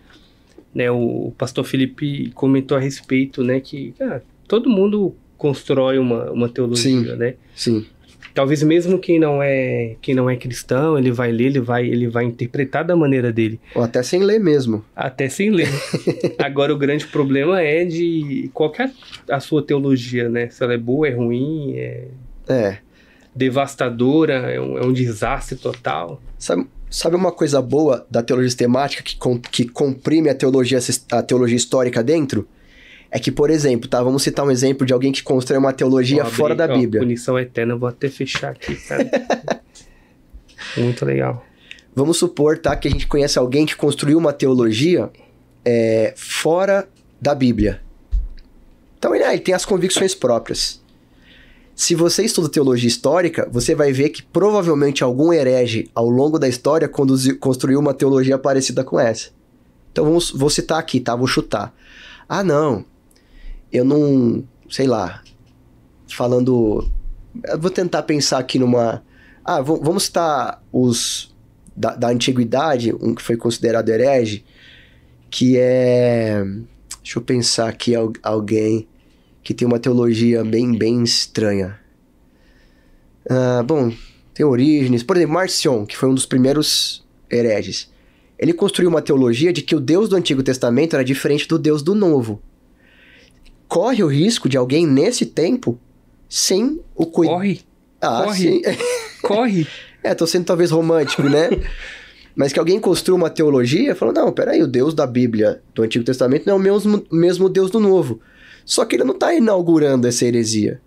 né, o pastor Felipe comentou a respeito, né, que todo mundo constrói uma teologia, né? Sim. Talvez mesmo quem não é cristão, ele vai ler, ele vai interpretar da maneira dele. Ou até sem ler mesmo. Até sem ler. Agora o grande problema é de qual que é a sua teologia, né? Se ela é boa, é ruim, é devastadora, é um desastre total. Sabe uma coisa boa da teologia sistemática que comprime a teologia histórica dentro? É que, por exemplo, vamos citar um exemplo de alguém que constrói uma teologia fora da Bíblia. Punição eterna, vou até fechar aqui, cara. Muito legal. Vamos supor, que a gente conhece alguém que construiu uma teologia fora da Bíblia. Então ele tem as convicções próprias. Se você estuda teologia histórica, você vai ver que provavelmente algum herege ao longo da história construiu uma teologia parecida com essa. Então vou citar aqui, vou chutar. Não. Eu sei lá, falando... Eu vou tentar pensar aqui numa... vamos citar os da antiguidade, um que foi considerado herege, que é... Deixa eu pensar aqui alguém que tem uma teologia bem estranha. Bom, tem Orígenes. Por exemplo, Marcion, que foi um dos primeiros hereges. Ele construiu uma teologia de que o Deus do Antigo Testamento era diferente do Deus do Novo. Corre o risco de alguém nesse tempo, sem o cuidado... Corre? Corre? Sim. Corre? Tô sendo talvez romântico, né? Mas que alguém construa uma teologia falando, não, peraí, o Deus da Bíblia do Antigo Testamento não é o mesmo Deus do Novo. Só que ele não está inaugurando essa heresia.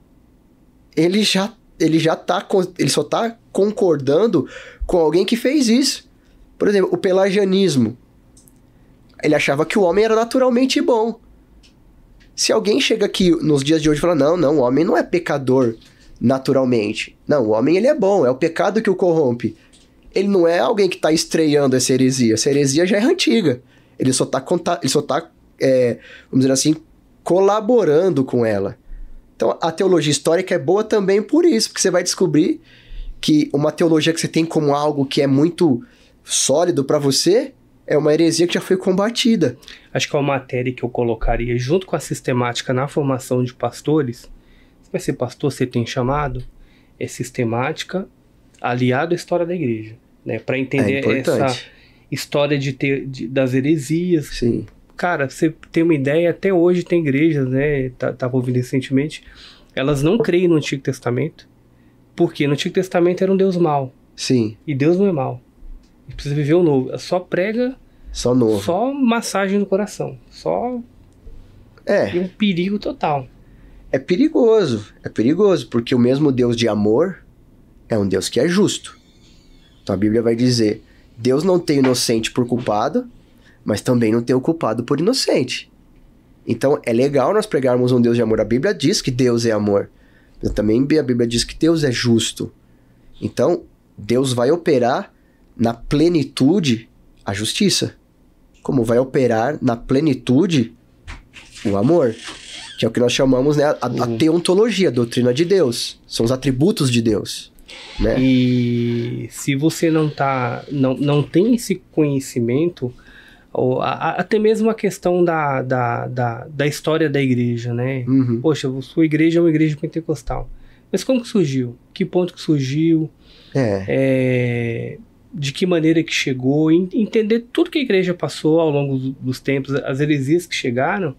Ele só está concordando com alguém que fez isso. Por exemplo, o pelagianismo. Ele achava que o homem era naturalmente bom. Se alguém chega aqui nos dias de hoje e fala, não, o homem não é pecador naturalmente. Não, o homem ele é bom, é o pecado que o corrompe. Ele não é alguém que está estreando essa heresia. Essa heresia já é antiga. Ele só está, vamos dizer assim, colaborando com ela. Então, a teologia histórica é boa também por isso, porque você vai descobrir que uma teologia que você tem como algo que é muito sólido para você é uma heresia que já foi combatida. Acho que é uma matéria que eu colocaria junto com a sistemática na formação de pastores. Você vai ser pastor, você tem chamado, é sistemática aliado à história da igreja, né? Para entender essa história das heresias. Sim. Cara, você tem uma ideia, até hoje tem igrejas, né? Tava ouvindo recentemente, elas não creem no Antigo Testamento, porque no Antigo Testamento era um Deus mau. Sim. E Deus não é mau. Ele precisa viver o novo. Só prega... Só novo. Só massagem no coração. Só... E um perigo total. É perigoso, porque o mesmo Deus de amor é um Deus que é justo. Então a Bíblia vai dizer, Deus não tem inocente por culpado, mas também não tem o culpado por inocente. Então é legal nós pregarmos um Deus de amor. A Bíblia diz que Deus é amor. Mas também a Bíblia diz que Deus é justo. Então Deus vai operar na plenitude a justiça. Como vai operar na plenitude o amor. Que é o que nós chamamos, né, a teontologia, a doutrina de Deus. São os atributos de Deus. Né? E se você não tem esse conhecimento, ou até mesmo a questão da história da igreja, né? Uhum. Poxa, sua igreja é uma igreja pentecostal. Mas como que surgiu? Que ponto que surgiu? De que maneira que chegou? Entender tudo que a igreja passou ao longo dos tempos, as heresias que chegaram.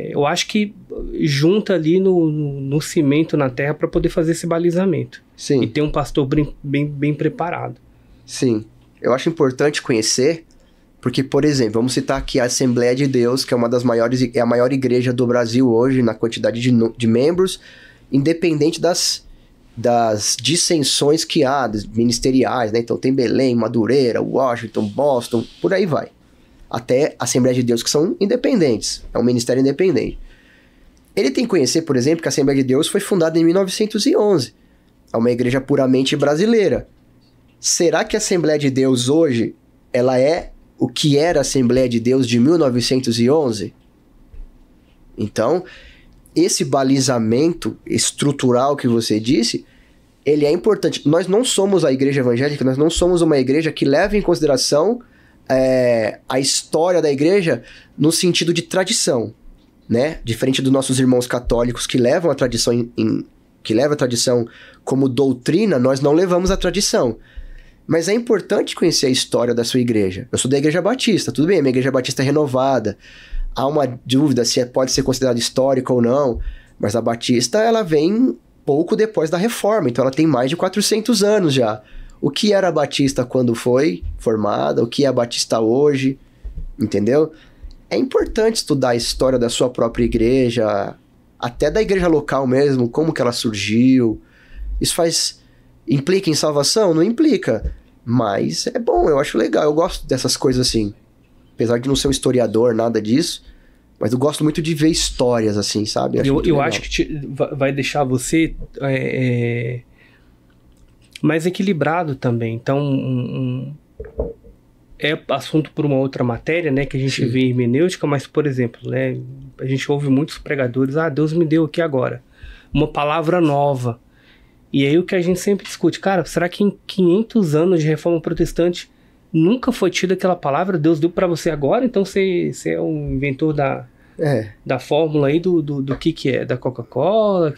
Eu acho que junta ali no cimento na terra para poder fazer esse balizamento. Sim. E ter um pastor bem preparado. Sim. Eu acho importante conhecer, porque, por exemplo, vamos citar aqui a Assembleia de Deus, que é uma das maiores, é a maior igreja do Brasil hoje, na quantidade de membros, independente das dissensões que há, ministeriais, né? Então tem Belém, Madureira, Washington, Boston, por aí vai. Até a Assembleia de Deus, que são independentes. É um ministério independente. Ele tem que conhecer, por exemplo, que a Assembleia de Deus foi fundada em 1911. É uma igreja puramente brasileira. Será que a Assembleia de Deus hoje, ela é o que era a Assembleia de Deus de 1911? Então, esse balizamento estrutural que você disse, ele é importante. Nós não somos a igreja evangélica, nós não somos uma igreja que leva em consideração a história da igreja no sentido de tradição, né? Diferente dos nossos irmãos católicos que levam a tradição que levam a tradição como doutrina, nós não levamos a tradição. Mas é importante conhecer a história da sua igreja. Eu sou da Igreja Batista, tudo bem, minha Igreja Batista é renovada. Há uma dúvida se pode ser considerada histórica ou não, mas a Batista, ela vem pouco depois da Reforma, então ela tem mais de 400 anos já. O que era a Batista quando foi formada, o que é a Batista hoje, entendeu? É importante estudar a história da sua própria igreja, até da igreja local mesmo, como que ela surgiu. Isso implica em salvação? Não implica, mas é bom, eu acho legal, eu gosto dessas coisas assim. Apesar de não ser um historiador, nada disso, mas eu gosto muito de ver histórias assim, sabe? Eu acho que vai deixar você mais equilibrado também. Então, é assunto por uma outra matéria, né? Que a gente vê em hermenêutica, mas, por exemplo, né? a gente ouve muitos pregadores, Deus me deu aqui agora uma palavra nova. E aí o que a gente sempre discute, cara, será que em 500 anos de reforma protestante nunca foi tida aquela palavra? Deus deu para você agora? Então você é um inventor da fórmula aí do que é? Da Coca-Cola?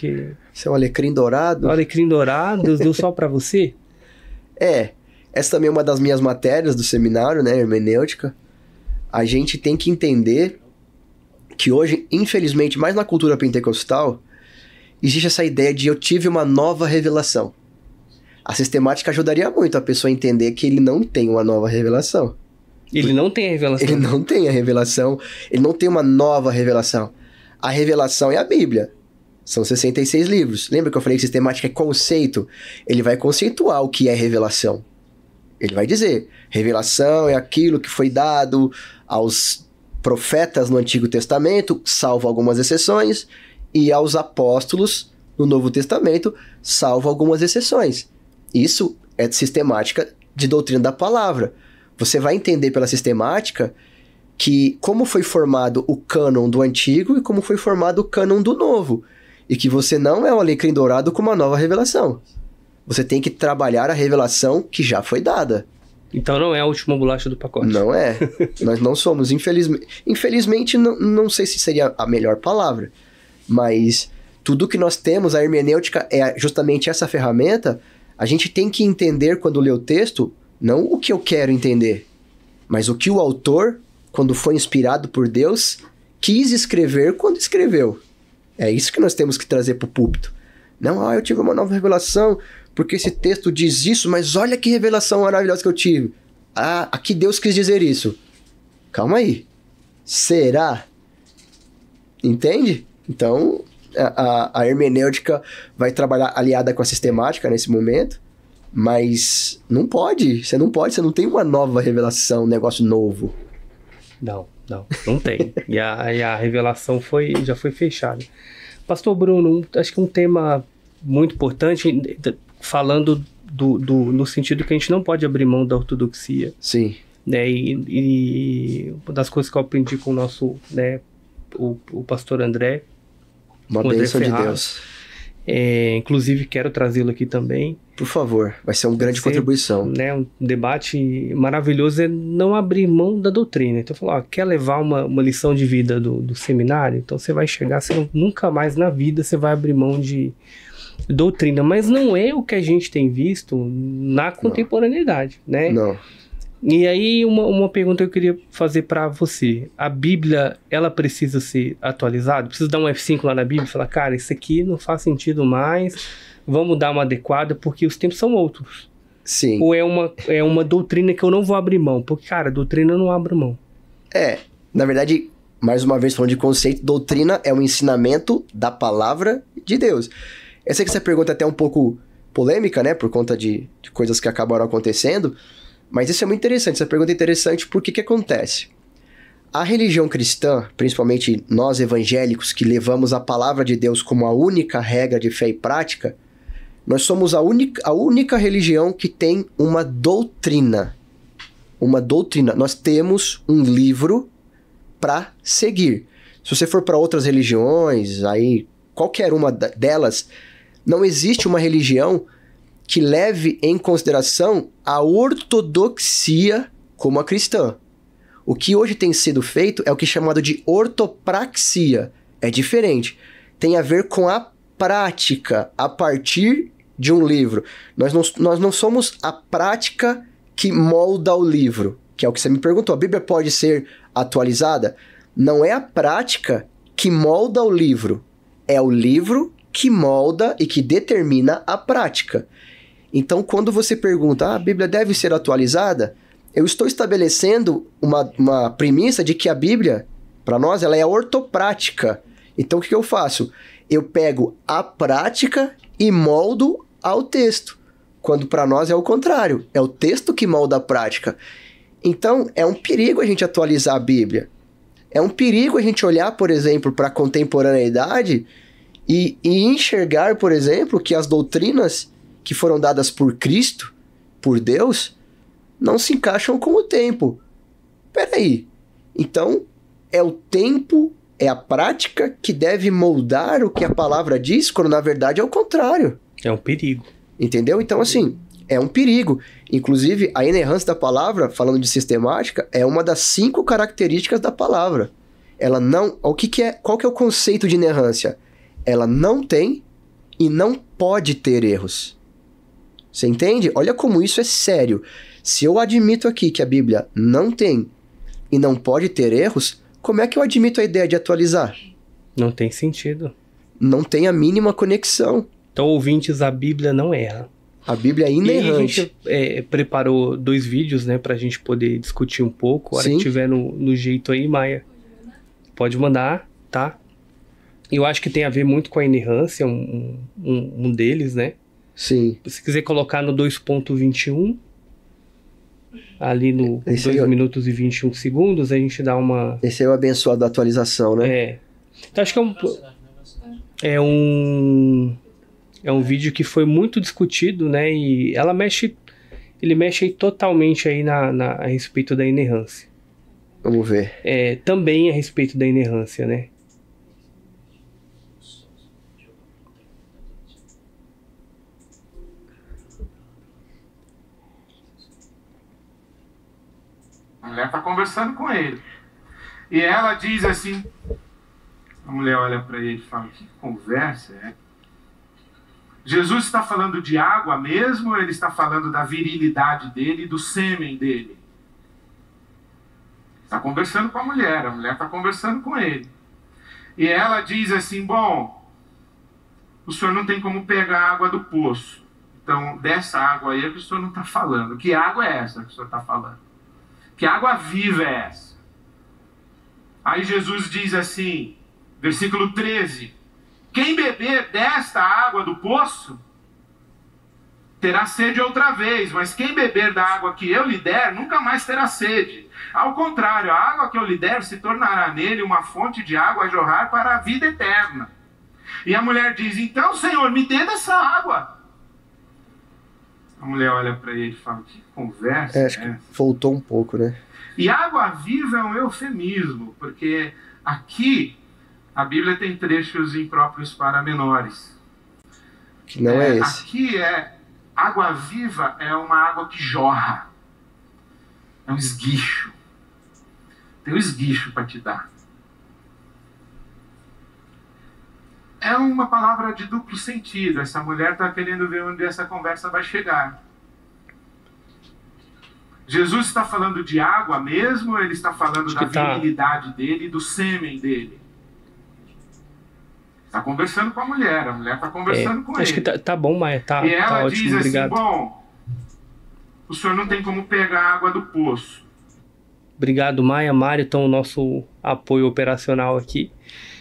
Você é um alecrim dourado? O alecrim dourado, Deus deu só para você? Essa também é uma das minhas matérias do seminário, né, hermenêutica. A gente tem que entender que hoje, infelizmente, mais na cultura pentecostal, existe essa ideia de eu tive uma nova revelação. A sistemática ajudaria muito a pessoa a entender que ele não tem uma nova revelação. Ele não tem a revelação. Ele não tem a revelação, ele não tem uma nova revelação. A revelação é a Bíblia. São 66 livros. Lembra que eu falei que sistemática é conceito? Ele vai conceituar o que é revelação. Ele vai dizer, revelação é aquilo que foi dado aos profetas no Antigo Testamento, salvo algumas exceções, e aos apóstolos no Novo Testamento, salvo algumas exceções. Isso é sistemática de doutrina da palavra. Você vai entender pela sistemática que como foi formado o cânon do Antigo e como foi formado o cânon do Novo. E que você não é um alecrim dourado com uma nova revelação. Você tem que trabalhar a revelação que já foi dada. Então não é a última bolacha do pacote. Não é. Nós não somos, infelizmente. Infelizmente, não sei se seria a melhor palavra. Mas tudo que nós temos, a hermenêutica é justamente essa ferramenta. A gente tem que entender quando lê o texto, não o que eu quero entender, mas o que o autor, quando foi inspirado por Deus, quis escrever quando escreveu. É isso que nós temos que trazer para o púlpito. Não, eu tive uma nova revelação, porque esse texto diz isso, mas olha que revelação maravilhosa que eu tive. Aqui Deus quis dizer isso. Calma aí. Será? Entende? Então, a hermenêutica vai trabalhar aliada com a sistemática nesse momento, mas não pode, você não tem uma nova revelação, um negócio novo. Não tem. E a revelação já foi fechada. Pastor Bruno, acho que um tema muito importante, falando no sentido que a gente não pode abrir mão da ortodoxia. Sim. Né? E uma das coisas que eu aprendi com o nosso, né, o pastor André, uma bênção de Deus. Inclusive quero trazê-lo aqui também. Por favor, vai ser uma grande contribuição. Né, um debate maravilhoso é não abrir mão da doutrina. Então, falar, quer levar uma lição de vida do seminário? Então você vai chegar, nunca mais na vida você vai abrir mão de doutrina. Mas não é o que a gente tem visto na contemporaneidade, né? Não. E aí, uma pergunta que eu queria fazer para você. A Bíblia, ela precisa ser atualizada? Precisa dar um F5 lá na Bíblia e falar, cara, isso aqui não faz sentido mais, vamos dar uma adequada, porque os tempos são outros. Sim. Ou é uma doutrina que eu não vou abrir mão? Porque, cara, doutrina eu não abro mão. Na verdade, mais uma vez falando de conceito, doutrina é um ensinamento da palavra de Deus. Eu sei que essa pergunta é até um pouco polêmica, né, por conta de coisas que acabaram acontecendo, mas isso é muito interessante, essa pergunta é interessante porque que acontece? A religião cristã, principalmente nós evangélicos que levamos a palavra de Deus como a única regra de fé e prática, nós somos a única religião que tem uma doutrina. Uma doutrina. Nós temos um livro para seguir. Se você for para outras religiões, aí qualquer uma delas, não existe uma religião que leve em consideração a ortodoxia como a cristã. O que hoje tem sido feito é o que é chamado de ortopraxia. É diferente. Tem a ver com a prática a partir de um livro. Nós não somos a prática que molda o livro, que é o que você me perguntou. A Bíblia pode ser atualizada? Não é a prática que molda o livro. É o livro que molda e que determina a prática. Então, quando você pergunta, a Bíblia deve ser atualizada, eu estou estabelecendo uma premissa de que a Bíblia, para nós, ela é ortoprática. Então, o que eu faço? Eu pego a prática e moldo ao texto, quando para nós é o contrário. É o texto que molda a prática. Então, é um perigo a gente atualizar a Bíblia. É um perigo a gente olhar, por exemplo, para a contemporaneidade e enxergar, por exemplo, que as doutrinas que foram dadas por Cristo, por Deus, não se encaixam com o tempo. Peraí. Então, é o tempo é a prática que deve moldar o que a palavra diz, quando na verdade é o contrário. É um perigo. Entendeu? Então, assim, é um perigo. Inclusive, a inerrância da palavra, falando de sistemática, é uma das 5 características da palavra. Ela não... Qual que é o conceito de inerrância? Ela não tem e não pode ter erros. Você entende? Olha como isso é sério. Se eu admito aqui que a Bíblia não tem e não pode ter erros, como é que eu admito a ideia de atualizar? Não tem sentido. Não tem a mínima conexão. Então, ouvintes, a Bíblia não erra. A Bíblia é inerrante. E a gente preparou 2 vídeos, né, pra gente poder discutir um pouco. A hora que tiver no jeito aí, Maia, pode mandar, tá? Eu acho que tem a ver muito com a inerrância, um deles, né? Sim. Se quiser colocar no 2.21, ali no 2 minutos e 21 segundos, a gente dá uma... Esse é o abençoado da atualização, né? Então, acho que é um vídeo que foi muito discutido, né? E ele mexe aí totalmente aí a respeito da inerrância. Vamos ver. Também a respeito da inerrância, né? A mulher está conversando com ele. E ela diz assim... A mulher olha para ele e fala, que conversa é? Jesus está falando de água mesmo, ou ele está falando da virilidade dele e do sêmen dele? Está conversando com a mulher está conversando com ele. E ela diz assim, bom, o senhor não tem como pegar a água do poço. Então, dessa água aí é que o senhor não está falando. Que água é essa que o senhor está falando? Que água viva é essa? Aí Jesus diz assim, versículo 13, quem beber desta água do poço terá sede outra vez, mas quem beber da água que eu lhe der nunca mais terá sede. Ao contrário, a água que eu lhe der se tornará nele uma fonte de água a jorrar para a vida eterna. E a mulher diz, então, Senhor, me dê dessa água. A mulher olha para ele e fala, que conversa acho que voltou um pouco, né? E água viva é um eufemismo, porque aqui a Bíblia tem trechos impróprios para menores. Que não é esse. Aqui água viva é uma água que jorra. É um esguicho. Tem um esguicho para te dar. É uma palavra de duplo sentido. Essa mulher está querendo ver onde essa conversa vai chegar. Jesus está falando de água mesmo, ou ele está falando da virilidade dele e do sêmen dele? Está conversando com a mulher está conversando com ele. Acho que tá bom, Maia, e ela ótimo, diz obrigado. Assim, bom, o senhor não tem como pegar a água do poço. Obrigado, Maia, Mário, então o nosso apoio operacional aqui.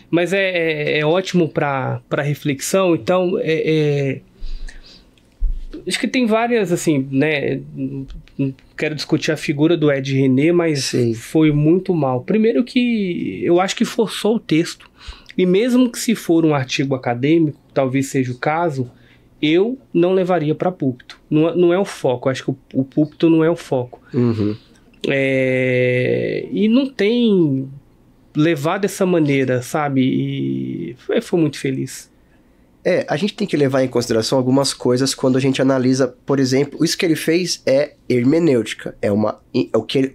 Mas é ótimo para reflexão, então acho que tem várias, assim, né? Não quero discutir a figura do Ed René, mas Sim. Foi muito mal. Primeiro que eu acho que forçou o texto. E mesmo que se for um artigo acadêmico, talvez seja o caso, eu não levaria para púlpito. Não é o foco, acho que o púlpito não é o foco. Uhum. E não tem levar dessa maneira, sabe? E foi muito feliz. A gente tem que levar em consideração algumas coisas quando a gente analisa, por exemplo, isso que ele fez é hermenêutica,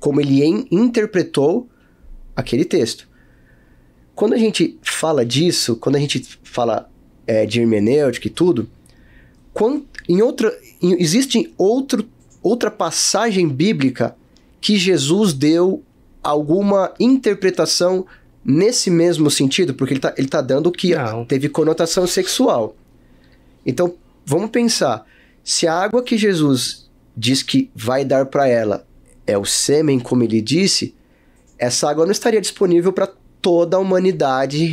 como ele interpretou aquele texto. Quando a gente fala disso, quando a gente fala de hermenêutica e tudo, existe outra passagem bíblica que Jesus deu alguma interpretação nesse mesmo sentido, porque ele tá dando que teve conotação sexual. Então, vamos pensar, se a água que Jesus diz que vai dar para ela é o sêmen, como ele disse, essa água não estaria disponível para toda a humanidade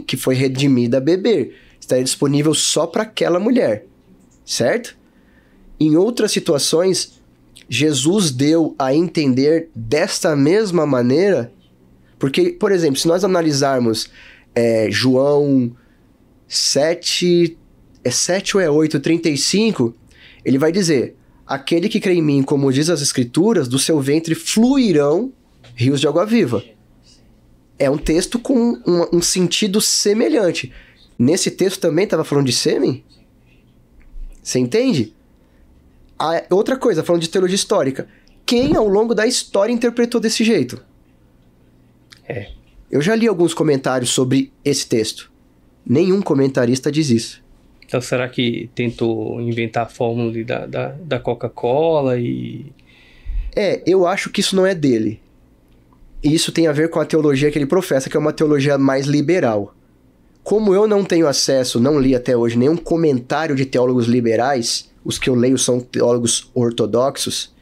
que foi redimida a beber. Estaria disponível só para aquela mulher, certo? Em outras situações, Jesus deu a entender desta mesma maneira, porque, por exemplo, se nós analisarmos João 7, 7 ou 8, 35, ele vai dizer, aquele que crê em mim, como diz as Escrituras, do seu ventre fluirão rios de água viva. é um texto com um sentido semelhante. Nesse texto também estava falando de sêmen? Você entende? Outra coisa, falando de teologia histórica. Quem ao longo da história interpretou desse jeito? Eu já li alguns comentários sobre esse texto. Nenhum comentarista diz isso. Então será que tentou inventar a fórmula da Coca-Cola e... Eu acho que isso não é dele. E isso tem a ver com a teologia que ele professa, que é uma teologia mais liberal. Como eu não tenho acesso, não li até hoje, nenhum comentário de teólogos liberais, os que eu leio são teólogos ortodoxos,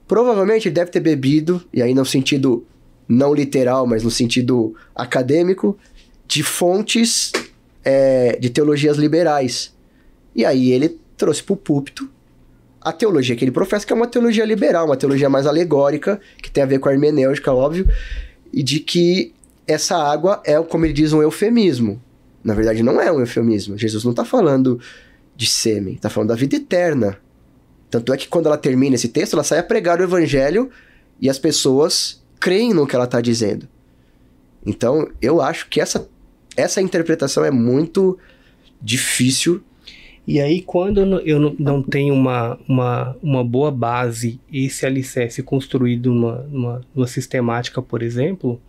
provavelmente ele deve ter bebido, e aí no sentido não literal, mas no sentido acadêmico, de fontes de teologias liberais. E aí ele trouxe para o púlpito a teologia que ele professa, que é uma teologia liberal, uma teologia mais alegórica, que tem a ver com a hermenêutica, óbvio, e de que essa água é, como ele diz, um eufemismo. Na verdade, não é um eufemismo. Jesus não está falando de sêmen, está falando da vida eterna. Tanto é que quando ela termina esse texto, ela sai a pregar o evangelho e as pessoas creem no que ela está dizendo. Então, eu acho que essa interpretação é muito difícil. E aí, quando eu não tenho uma boa base, esse alicerce construído numa sistemática, por exemplo,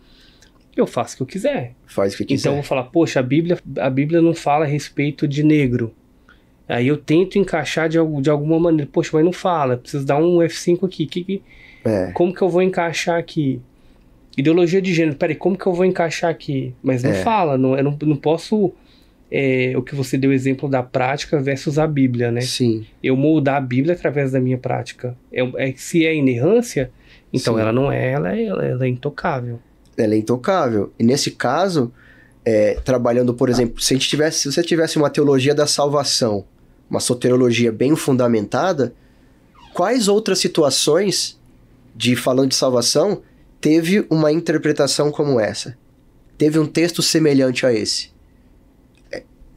eu faço o que eu quiser. Faz o que quiser. Então eu vou falar, poxa, a Bíblia não fala a respeito de negro. Aí eu tento encaixar de alguma maneira. Poxa, mas não fala, preciso dar um F5 aqui. Como que eu vou encaixar aqui? Ideologia de gênero, peraí, como que eu vou encaixar aqui? Mas não fala, eu não posso... o que você deu exemplo da prática versus a Bíblia, né? Sim. Eu moldar a Bíblia através da minha prática. Se é inerrância, então ela não é, ela é intocável. Ela é intocável. E nesse caso, trabalhando, por exemplo, se você tivesse uma teologia da salvação, uma soteriologia bem fundamentada, quais outras situações falando de salvação teve uma interpretação como essa? Teve um texto semelhante a esse?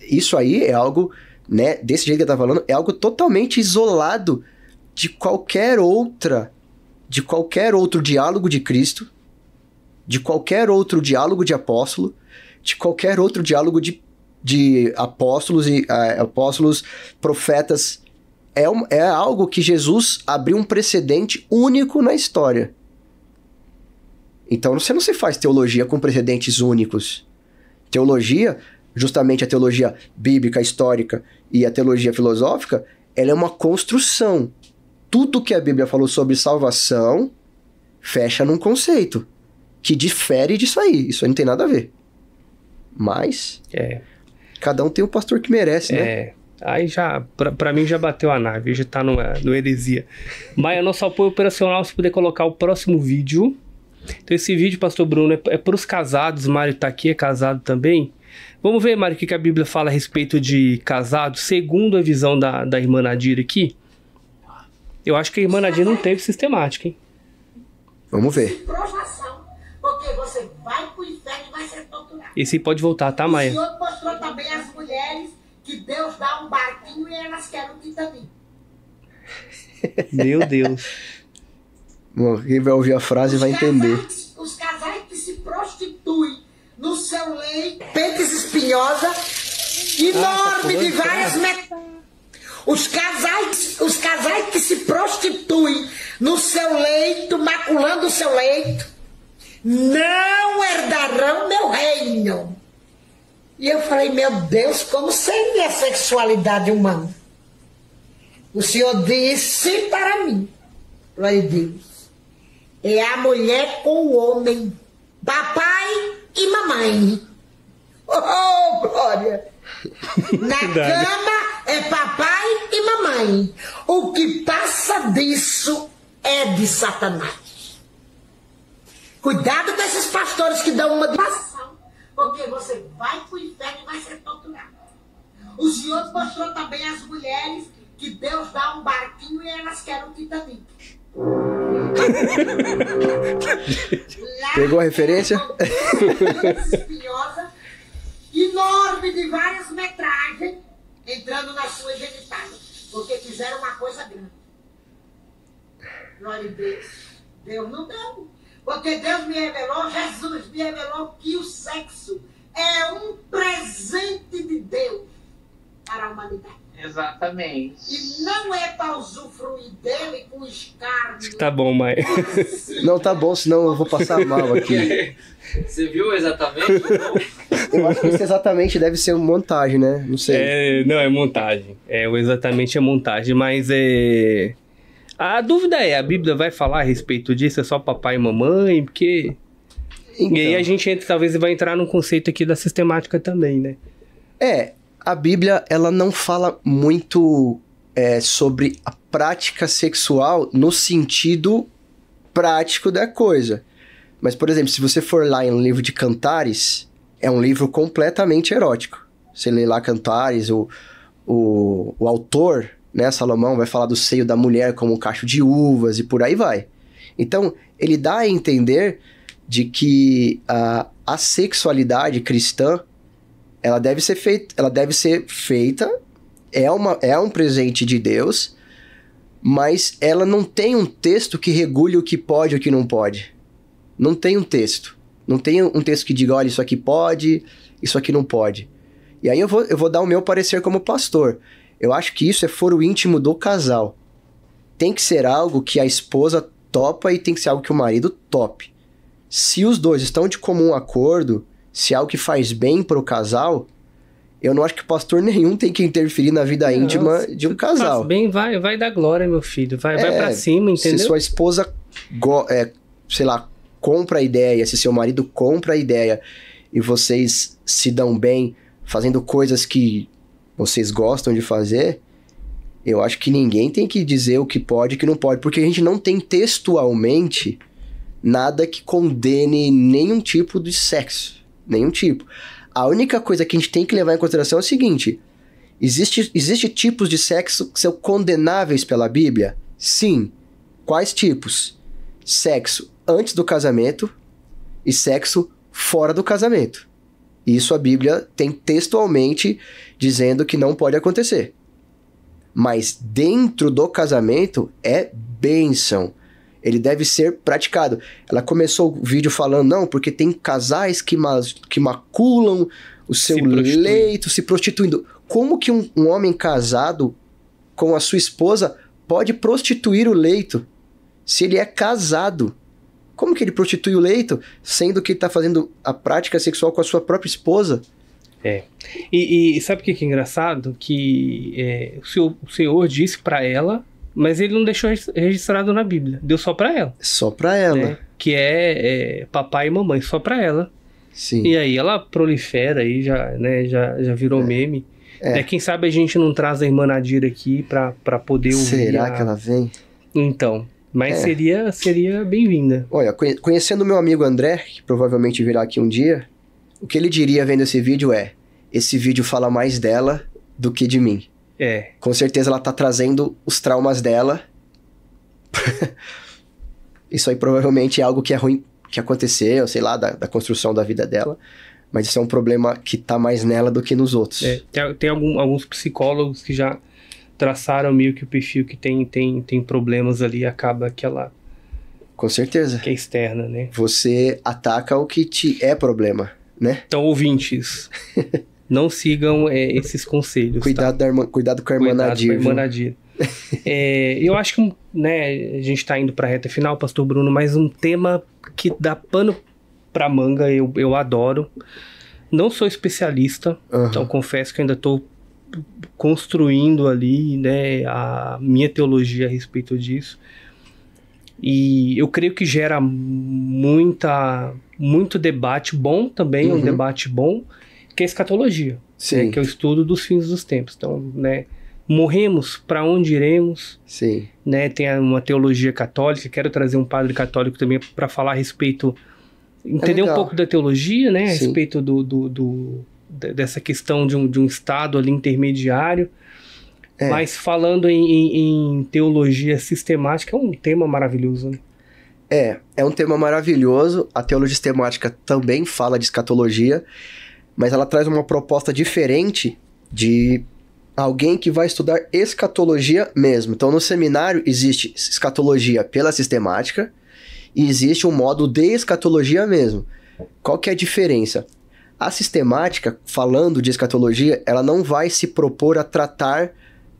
Isso aí é algo, né, desse jeito que eu tava falando, é algo totalmente isolado de qualquer outro diálogo de Cristo, de qualquer outro diálogo de apóstolo, de qualquer outro diálogo de apóstolos e apóstolos, profetas. É algo que Jesus abriu um precedente único na história. Então você não se faz teologia com precedentes únicos. Teologia, justamente a teologia bíblica, histórica e a teologia filosófica, ela é uma construção. Tudo que a Bíblia falou sobre salvação fecha num conceito que difere disso aí. Isso aí não tem nada a ver. Mas cada um tem o pastor que merece, né? Aí já, pra mim já bateu a nave, já tá no heresia. Maia, nosso apoio operacional, se puder colocar o próximo vídeo. Então esse vídeo, pastor Bruno, é pros casados. Mário tá aqui, é casado também. Vamos ver, Mário, o que a Bíblia fala a respeito de casados, segundo a visão da irmã Nadir aqui. Eu acho que a irmã Nadir não teve sistemática, hein? Vamos ver. Porque você vai pro inferno e vai ser torturado. Esse aí pode voltar, tá, Maia? O Senhor mostrou também às mulheres que Deus dá um barquinho e elas querem um Titanic. Meu Deus. Bom, quem vai ouvir a frase vai entender. Os casais que se prostituem no seu leito, pentes espinhosa, enorme de várias metades. Os casais que se prostituem no seu leito, maculando o seu leito, não herdarão meu reino. E eu falei, meu Deus, como seria a sexualidade humana? O Senhor disse para mim, glória a Deus, é a mulher com o homem, papai e mamãe. Oh, glória! Na cama é papai e mamãe. O que passa disso é de Satanás. Cuidado com esses pastores que dão uma direção, porque você vai pro inferno e vai ser torturado. O Senhor mostrou também às mulheres que Deus dá um barquinho e elas querem um Titanic. Pegou a referência? Espinhosa, enorme de várias metragens, entrando na sua genitália, porque fizeram uma coisa grande. Glória a Deus. Deus não deu. Porque Deus me revelou, Jesus me revelou que o sexo é um presente de Deus para a humanidade. Exatamente. E não é para usufruir dele com escárnio. Tá bom, Maia. Não, tá bom, senão eu vou passar mal aqui. Você viu exatamente? Eu acho que isso exatamente deve ser uma montagem, né? Não sei. Não, é montagem. Exatamente é montagem, mas a dúvida é, a Bíblia vai falar a respeito disso? É só papai e mamãe? Porque... Então, E aí a gente entra, talvez vai entrar num conceito aqui da sistemática também, né? A Bíblia, ela não fala muito sobre a prática sexual no sentido prático da coisa. Mas, por exemplo, se você for lá em um livro de Cantares, é um livro completamente erótico. Você lê lá Cantares, o autor, né, Salomão, vai falar do seio da mulher como um cacho de uvas e por aí vai. Então, ele dá a entender de que a sexualidade cristã, ela deve ser feita, é um presente de Deus, mas ela não tem um texto que regule o que pode e o que não pode. Não tem um texto. Não tem um texto que diga, olha, isso aqui pode, isso aqui não pode. E aí eu vou dar o meu parecer como pastor. Eu acho que isso é foro íntimo do casal. Tem que ser algo que a esposa topa e tem que ser algo que o marido tope. Se os dois estão de comum acordo, se é algo que faz bem pro casal, eu não acho que pastor nenhum tem que interferir na vida íntima de um casal. Faz bem, vai dar glória, meu filho. Vai pra cima, entendeu? Se sua esposa, sei lá, compra a ideia, se seu marido compra a ideia e vocês se dão bem fazendo coisas que vocês gostam de fazer, eu acho que ninguém tem que dizer o que pode e o que não pode, porque a gente não tem textualmente nada que condene nenhum tipo de sexo. Nenhum tipo. A única coisa que a gente tem que levar em consideração é o seguinte: existe tipos de sexo que são condenáveis pela Bíblia? Sim. Quais tipos? Sexo antes do casamento e sexo fora do casamento. Isso a Bíblia tem textualmente dizendo que não pode acontecer. Mas dentro do casamento é bênção. Ele deve ser praticado. Ela começou o vídeo falando, não, porque tem casais que maculam o seu leito, se prostituindo. Como que um homem casado com a sua esposa pode prostituir o leito se ele é casado? Como que ele prostitui o leito, sendo que ele está fazendo a prática sexual com a sua própria esposa? E sabe o que é engraçado? Que o Senhor disse para ela, mas ele não deixou registrado na Bíblia. Deu só para ela. Só para ela. Né? Que é papai e mamãe, só para ela. Sim. E aí ela prolifera aí, já virou meme. Quem sabe a gente não traz a irmã Nadir aqui para poder ouvir. Será que ela vem? Então, mas seria bem-vinda. Olha, conhecendo o meu amigo André, que provavelmente virá aqui um dia, o que ele diria vendo esse vídeo esse vídeo fala mais dela do que de mim. Com certeza ela tá trazendo os traumas dela. Isso aí provavelmente é algo que é ruim, que aconteceu, sei lá, da construção da vida dela. Mas isso é um problema que tá mais nela do que nos outros. Tem alguns psicólogos que já traçaram meio que o perfil que tem problemas ali, acaba que ela... Com certeza. Que é externa, né? Você ataca o que te é problema, né? Então, ouvintes, não sigam esses conselhos. Cuidado com a irmã Nadir. Eu acho que a gente está indo para a reta final, Pastor Bruno, mas um tema que dá pano para manga, eu adoro. Não sou especialista, então confesso que ainda estou construindo ali, né, a minha teologia a respeito disso. E eu creio que gera muito debate bom também, um debate bom, que é a escatologia, né, que é o estudo dos fins dos tempos. Então, né, morremos, para onde iremos? Sim. Né, tem uma teologia católica, quero trazer um padre católico também para falar a respeito, entender um pouco da teologia, né, a respeito dessa questão de um estado ali intermediário. Mas falando em teologia sistemática, é um tema maravilhoso, né? É um tema maravilhoso. A teologia sistemática também fala de escatologia, mas ela traz uma proposta diferente de alguém que vai estudar escatologia mesmo. Então, no seminário existe escatologia pela sistemática e existe um modo de escatologia mesmo. Qual que é a diferença? A sistemática, falando de escatologia, ela não vai se propor a tratar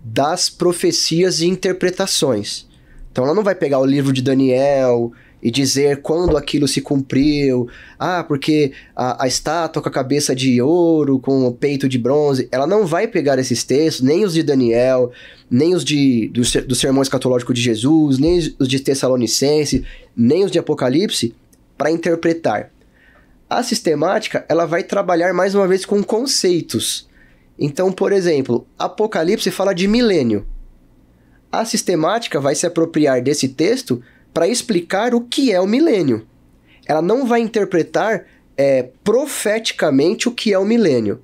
das profecias e interpretações. Então ela não vai pegar o livro de Daniel e dizer quando aquilo se cumpriu. Porque a estátua com a cabeça de ouro, com o peito de bronze. Ela não vai pegar esses textos, nem os de Daniel, nem os do sermão escatológico de Jesus, nem os de Tessalonicense, nem os de Apocalipse, para interpretar. A sistemática, ela vai trabalhar mais uma vez com conceitos. Então, por exemplo, Apocalipse fala de milênio. A sistemática vai se apropriar desse texto para explicar o que é o milênio. Ela não vai interpretar profeticamente o que é o milênio,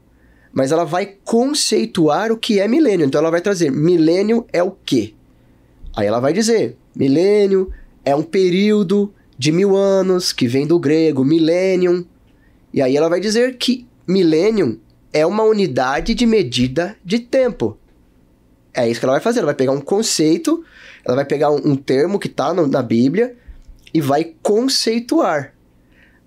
mas ela vai conceituar o que é milênio. Então ela vai trazer, milênio é o quê? Aí ela vai dizer, milênio é um período de 1000 anos, que vem do grego millennium. E aí ela vai dizer que millennium é uma unidade de medida de tempo. É isso que ela vai fazer. Ela vai pegar um conceito, ela vai pegar um termo que está na Bíblia e vai conceituar.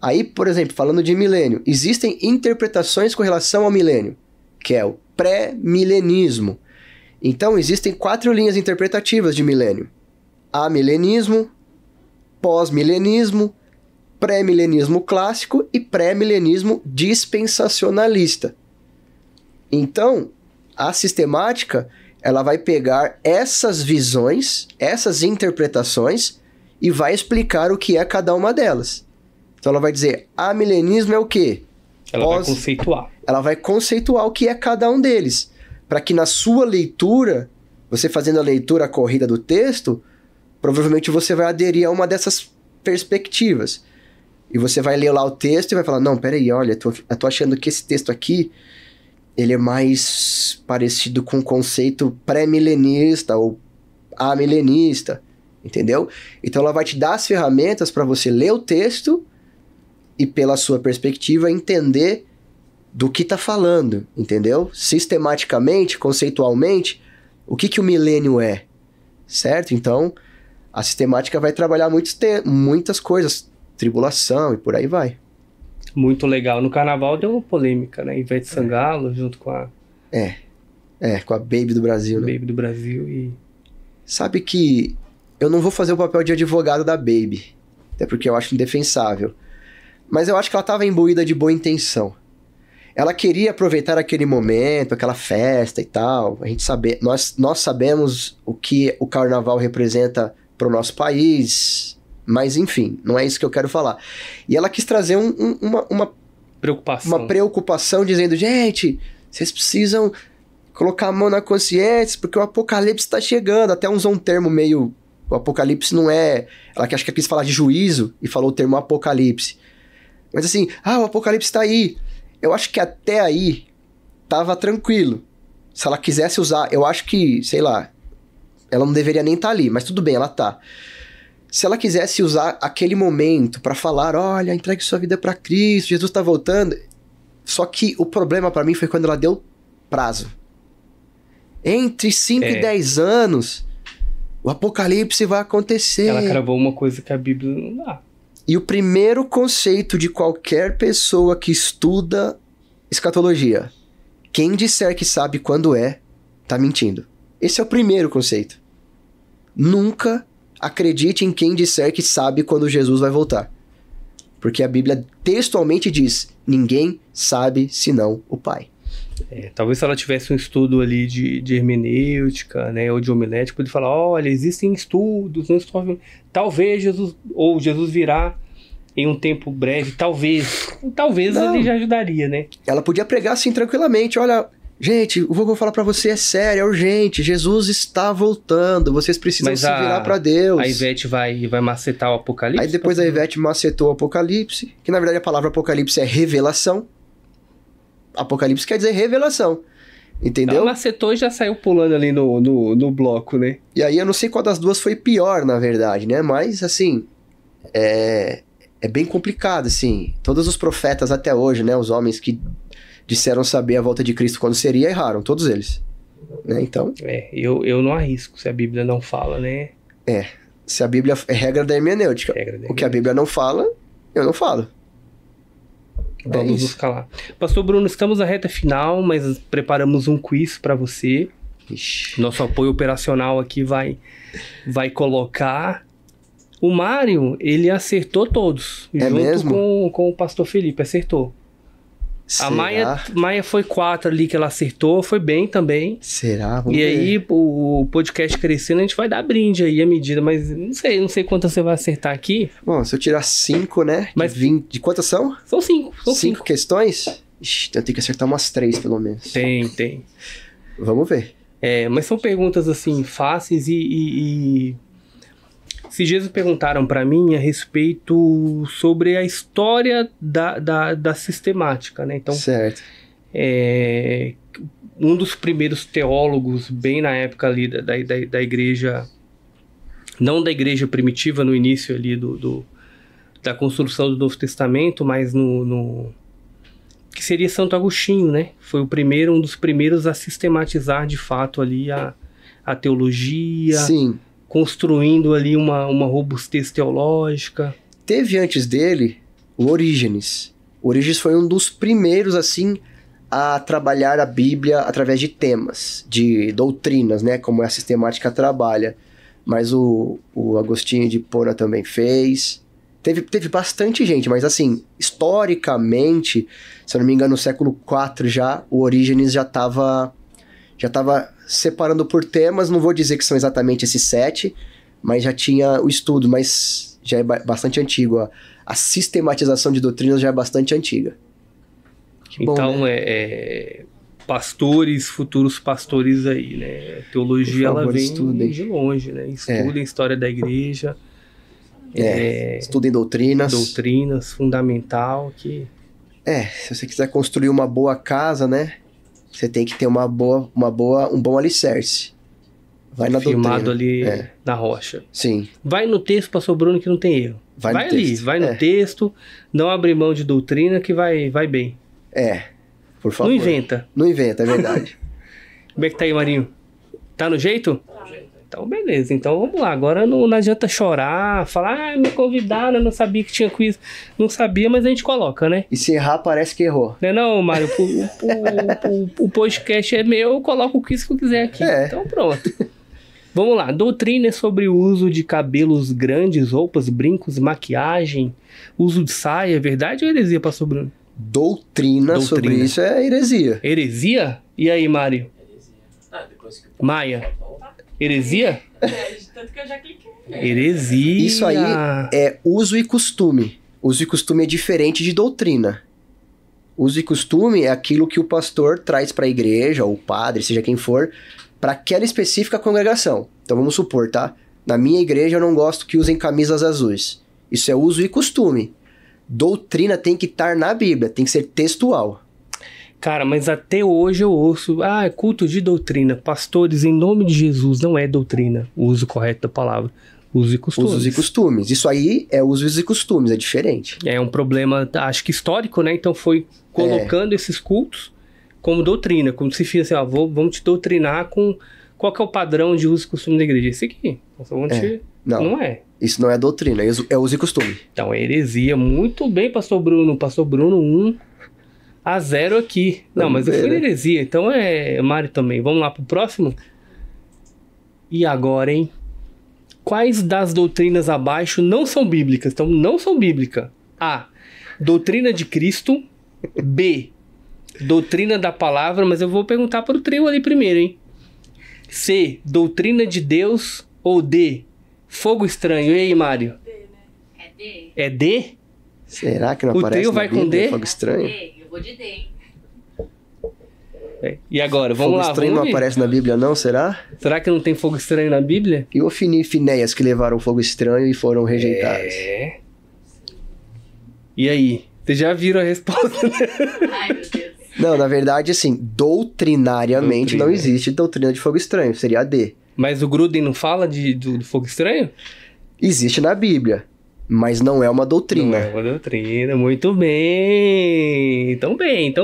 Aí, por exemplo, falando de milênio, existem interpretações com relação ao milênio, que é o pré-milenismo. Então, existem 4 linhas interpretativas de milênio. Amilenismo, pós-milenismo, pré-milenismo clássico e pré-milenismo dispensacionalista. Então, a sistemática, ela vai pegar essas visões, essas interpretações e vai explicar o que é cada uma delas. Então ela vai dizer, amilenismo é o quê? Ela vai conceituar. Ela vai conceituar o que é cada um deles, para que na sua leitura, você fazendo a leitura corrida do texto, provavelmente você vai aderir a uma dessas perspectivas. E você vai ler lá o texto e vai falar, não, peraí, olha, eu tô achando que esse texto aqui, ele é mais parecido com o conceito pré-milenista ou amilenista, entendeu? Então ela vai te dar as ferramentas para você ler o texto e pela sua perspectiva entender do que está falando, entendeu? Sistematicamente, conceitualmente, o que o milênio é, certo? Então, a sistemática vai trabalhar muitas coisas, tribulação e por aí vai. Muito legal. No carnaval deu uma polêmica, né? Ivete Sangalo junto com a... com a Baby do Brasil, né? Baby do Brasil e... Sabe que eu não vou fazer o papel de advogado da Baby, até porque eu acho indefensável. Mas eu acho que ela estava imbuída de boa intenção. Ela queria aproveitar aquele momento, aquela festa e tal. A gente nós sabemos o que o carnaval representa para o nosso país, mas enfim, não é isso que eu quero falar. E ela quis trazer uma preocupação dizendo, gente, vocês precisam colocar a mão na consciência, porque o apocalipse está chegando. Até usou um termo meio... O apocalipse não é... Ela acho que quis falar de juízo e falou o termo apocalipse. Mas assim, o apocalipse está aí. Eu acho que até aí tava tranquilo. Se ela quisesse usar, eu acho que, sei lá, ela não deveria nem estar ali, mas tudo bem, ela tá. Se ela quisesse usar aquele momento para falar, olha, entregue sua vida para Cristo, Jesus tá voltando. Só que o problema para mim foi quando ela deu prazo. Entre 5 e 10 anos, o apocalipse vai acontecer. Ela cravou uma coisa que a Bíblia não dá. E o primeiro conceito de qualquer pessoa que estuda escatologia, quem disser que sabe quando tá mentindo. Esse é o primeiro conceito. Nunca acredite em quem disser que sabe quando Jesus vai voltar. Porque a Bíblia textualmente diz, ninguém sabe senão o Pai. Talvez se ela tivesse um estudo ali de hermenêutica, né, ou de homilética, poderia falar, olha, existem estudos, talvez Jesus virá em um tempo breve, talvez ele já ajudaria, né? Ela podia pregar assim tranquilamente, olha, gente, o que eu vou falar pra você é sério, é urgente, Jesus está voltando, vocês precisam se virar pra Deus. A Ivete vai macetar o Apocalipse? Aí depois a Ivete macetou o Apocalipse, que na verdade a palavra Apocalipse é revelação. Apocalipse quer dizer revelação, entendeu? Ela macetou e já saiu pulando ali no bloco, né? E aí eu não sei qual das duas foi pior, na verdade, né? Mas, assim, é bem complicado, assim. Todos os profetas até hoje, né? Os homens que disseram saber a volta de Cristo quando seria, erraram, todos eles. Né? Então... eu não arrisco se a Bíblia não fala, né? Se a Bíblia é regra da hermenêutica. O que a Bíblia não fala, eu não falo. Vamos nos calar. Pastor Bruno, estamos na reta final, mas preparamos um quiz para você. Ixi. Nosso apoio operacional aqui vai colocar. O Mário, ele acertou todos. É junto mesmo? com o pastor Felipe, acertou. Será? A Maia foi 4 ali que ela acertou, foi bem também. Será? Vamos E ver. aí, o podcast crescendo, a gente vai dar brinde aí à medida, mas não sei quantas você vai acertar aqui. Bom, se eu tirar 5, né? Mas- De quantas são? São 5. São 5 5. questões? Ixi, então eu tenho que acertar umas 3, pelo menos. Tem. Vamos ver. Mas são perguntas assim, fáceis e... Se Jesus perguntaram para mim a respeito sobre a história da sistemática, né? Então, Certo. um dos primeiros teólogos, bem na época ali da igreja, não da igreja primitiva, no início ali da construção do Novo Testamento, mas que seria Santo Agostinho, né? Foi um dos primeiros a sistematizar de fato ali a teologia, Sim. construindo ali uma robustez teológica. Teve antes dele o Orígenes. O Orígenes foi um dos primeiros, assim, a trabalhar a Bíblia através de temas, de doutrinas, né? Como a sistemática trabalha. Mas o Agostinho de Hipona também fez. Teve bastante gente, mas assim, historicamente, se eu não me engano, no século IV já, o Orígenes já estava separando por temas. Não vou dizer que são exatamente esses 7, mas já tinha o estudo, mas já é bastante antigo. A sistematização de doutrinas já é bastante antiga. Então, Bom, pastores, futuros pastores aí, né? A teologia, Por favor, ela vem estudem. de longe, né? Estudem a história da igreja. Estudem doutrinas. Doutrinas, fundamental, que... Se você quiser construir uma boa casa, né? Você tem que ter um bom alicerce. Vai na firmado doutrina. ali na rocha. Sim. Vai no texto, pastor Bruno, que não tem erro. Vai no ali, texto. vai no texto, não abre mão de doutrina que vai bem. Por favor. Não inventa. Não inventa, é verdade. Como é que tá aí, Marinho? Tá no jeito? Então, beleza. Então, vamos lá. Agora não adianta chorar, falar, me convidaram, eu não sabia que tinha quiz. Não sabia, mas a gente coloca, né? E se errar, parece que errou. Não, Mário, o podcast é meu, eu coloco o quiz que eu quiser aqui. Então, pronto. Vamos lá. Doutrina é sobre o uso de cabelos grandes, roupas, brincos, maquiagem, uso de saia. Verdade ou heresia, pastor Bruno? Doutrina sobre isso é heresia. Heresia? E aí, Mário? Depois que... Maia? Heresia? Tanto que eu já cliquei. Heresia. Isso aí é uso e costume. Uso e costume é diferente de doutrina. Uso e costume é aquilo que o pastor traz para a igreja, ou o padre, seja quem for, para aquela específica congregação. Então vamos supor, tá? Na minha igreja eu não gosto que usem camisas azuis. Isso é uso e costume. Doutrina tem que estar na Bíblia, tem que ser textual. Cara, mas até hoje eu ouço, é culto de doutrina. Pastores, em nome de Jesus, não é doutrina o uso correto da palavra. Uso e costumes. Usos e costumes. Isso aí é usos e costumes, é diferente. É um problema, acho que histórico, né? Então foi colocando esses cultos como doutrina, como se fosse assim, vamos te doutrinar com qual que é o padrão de uso e costume da igreja. Esse aqui. Não é. Isso não é doutrina, é uso e costume. Então é heresia. Muito bem, pastor Bruno. Pastor Bruno, 1-0 aqui. Não, mas eu fui na heresia, então é Mário também. Vamos lá pro próximo? E agora, hein? Quais das doutrinas abaixo não são bíblicas? Então, não são bíblicas. A. Doutrina de Cristo. B. Doutrina da palavra, mas eu vou perguntar para o trio ali primeiro, hein? C. Doutrina de Deus. Ou D. Fogo estranho. E aí, Mário? D, né? É D. É D? Será que não O aparece trio na vai com Bíblia? D? Fogo estranho? D. Eu vou de D, hein? E agora? Vamos lá. Fogo estranho Vamos não ver. aparece na Bíblia não, será? Será que não tem fogo estranho na Bíblia? E Ofni e Finéias que levaram fogo estranho e foram rejeitados. E aí? Vocês já viram a resposta, né? Ai, meu Deus. Não, na verdade, assim, doutrinariamente Doutrina. não existe doutrina de fogo estranho, seria a D. Mas o Gruden não fala do fogo estranho? Existe na Bíblia, mas não é uma doutrina. Não é uma doutrina. Muito bem. Então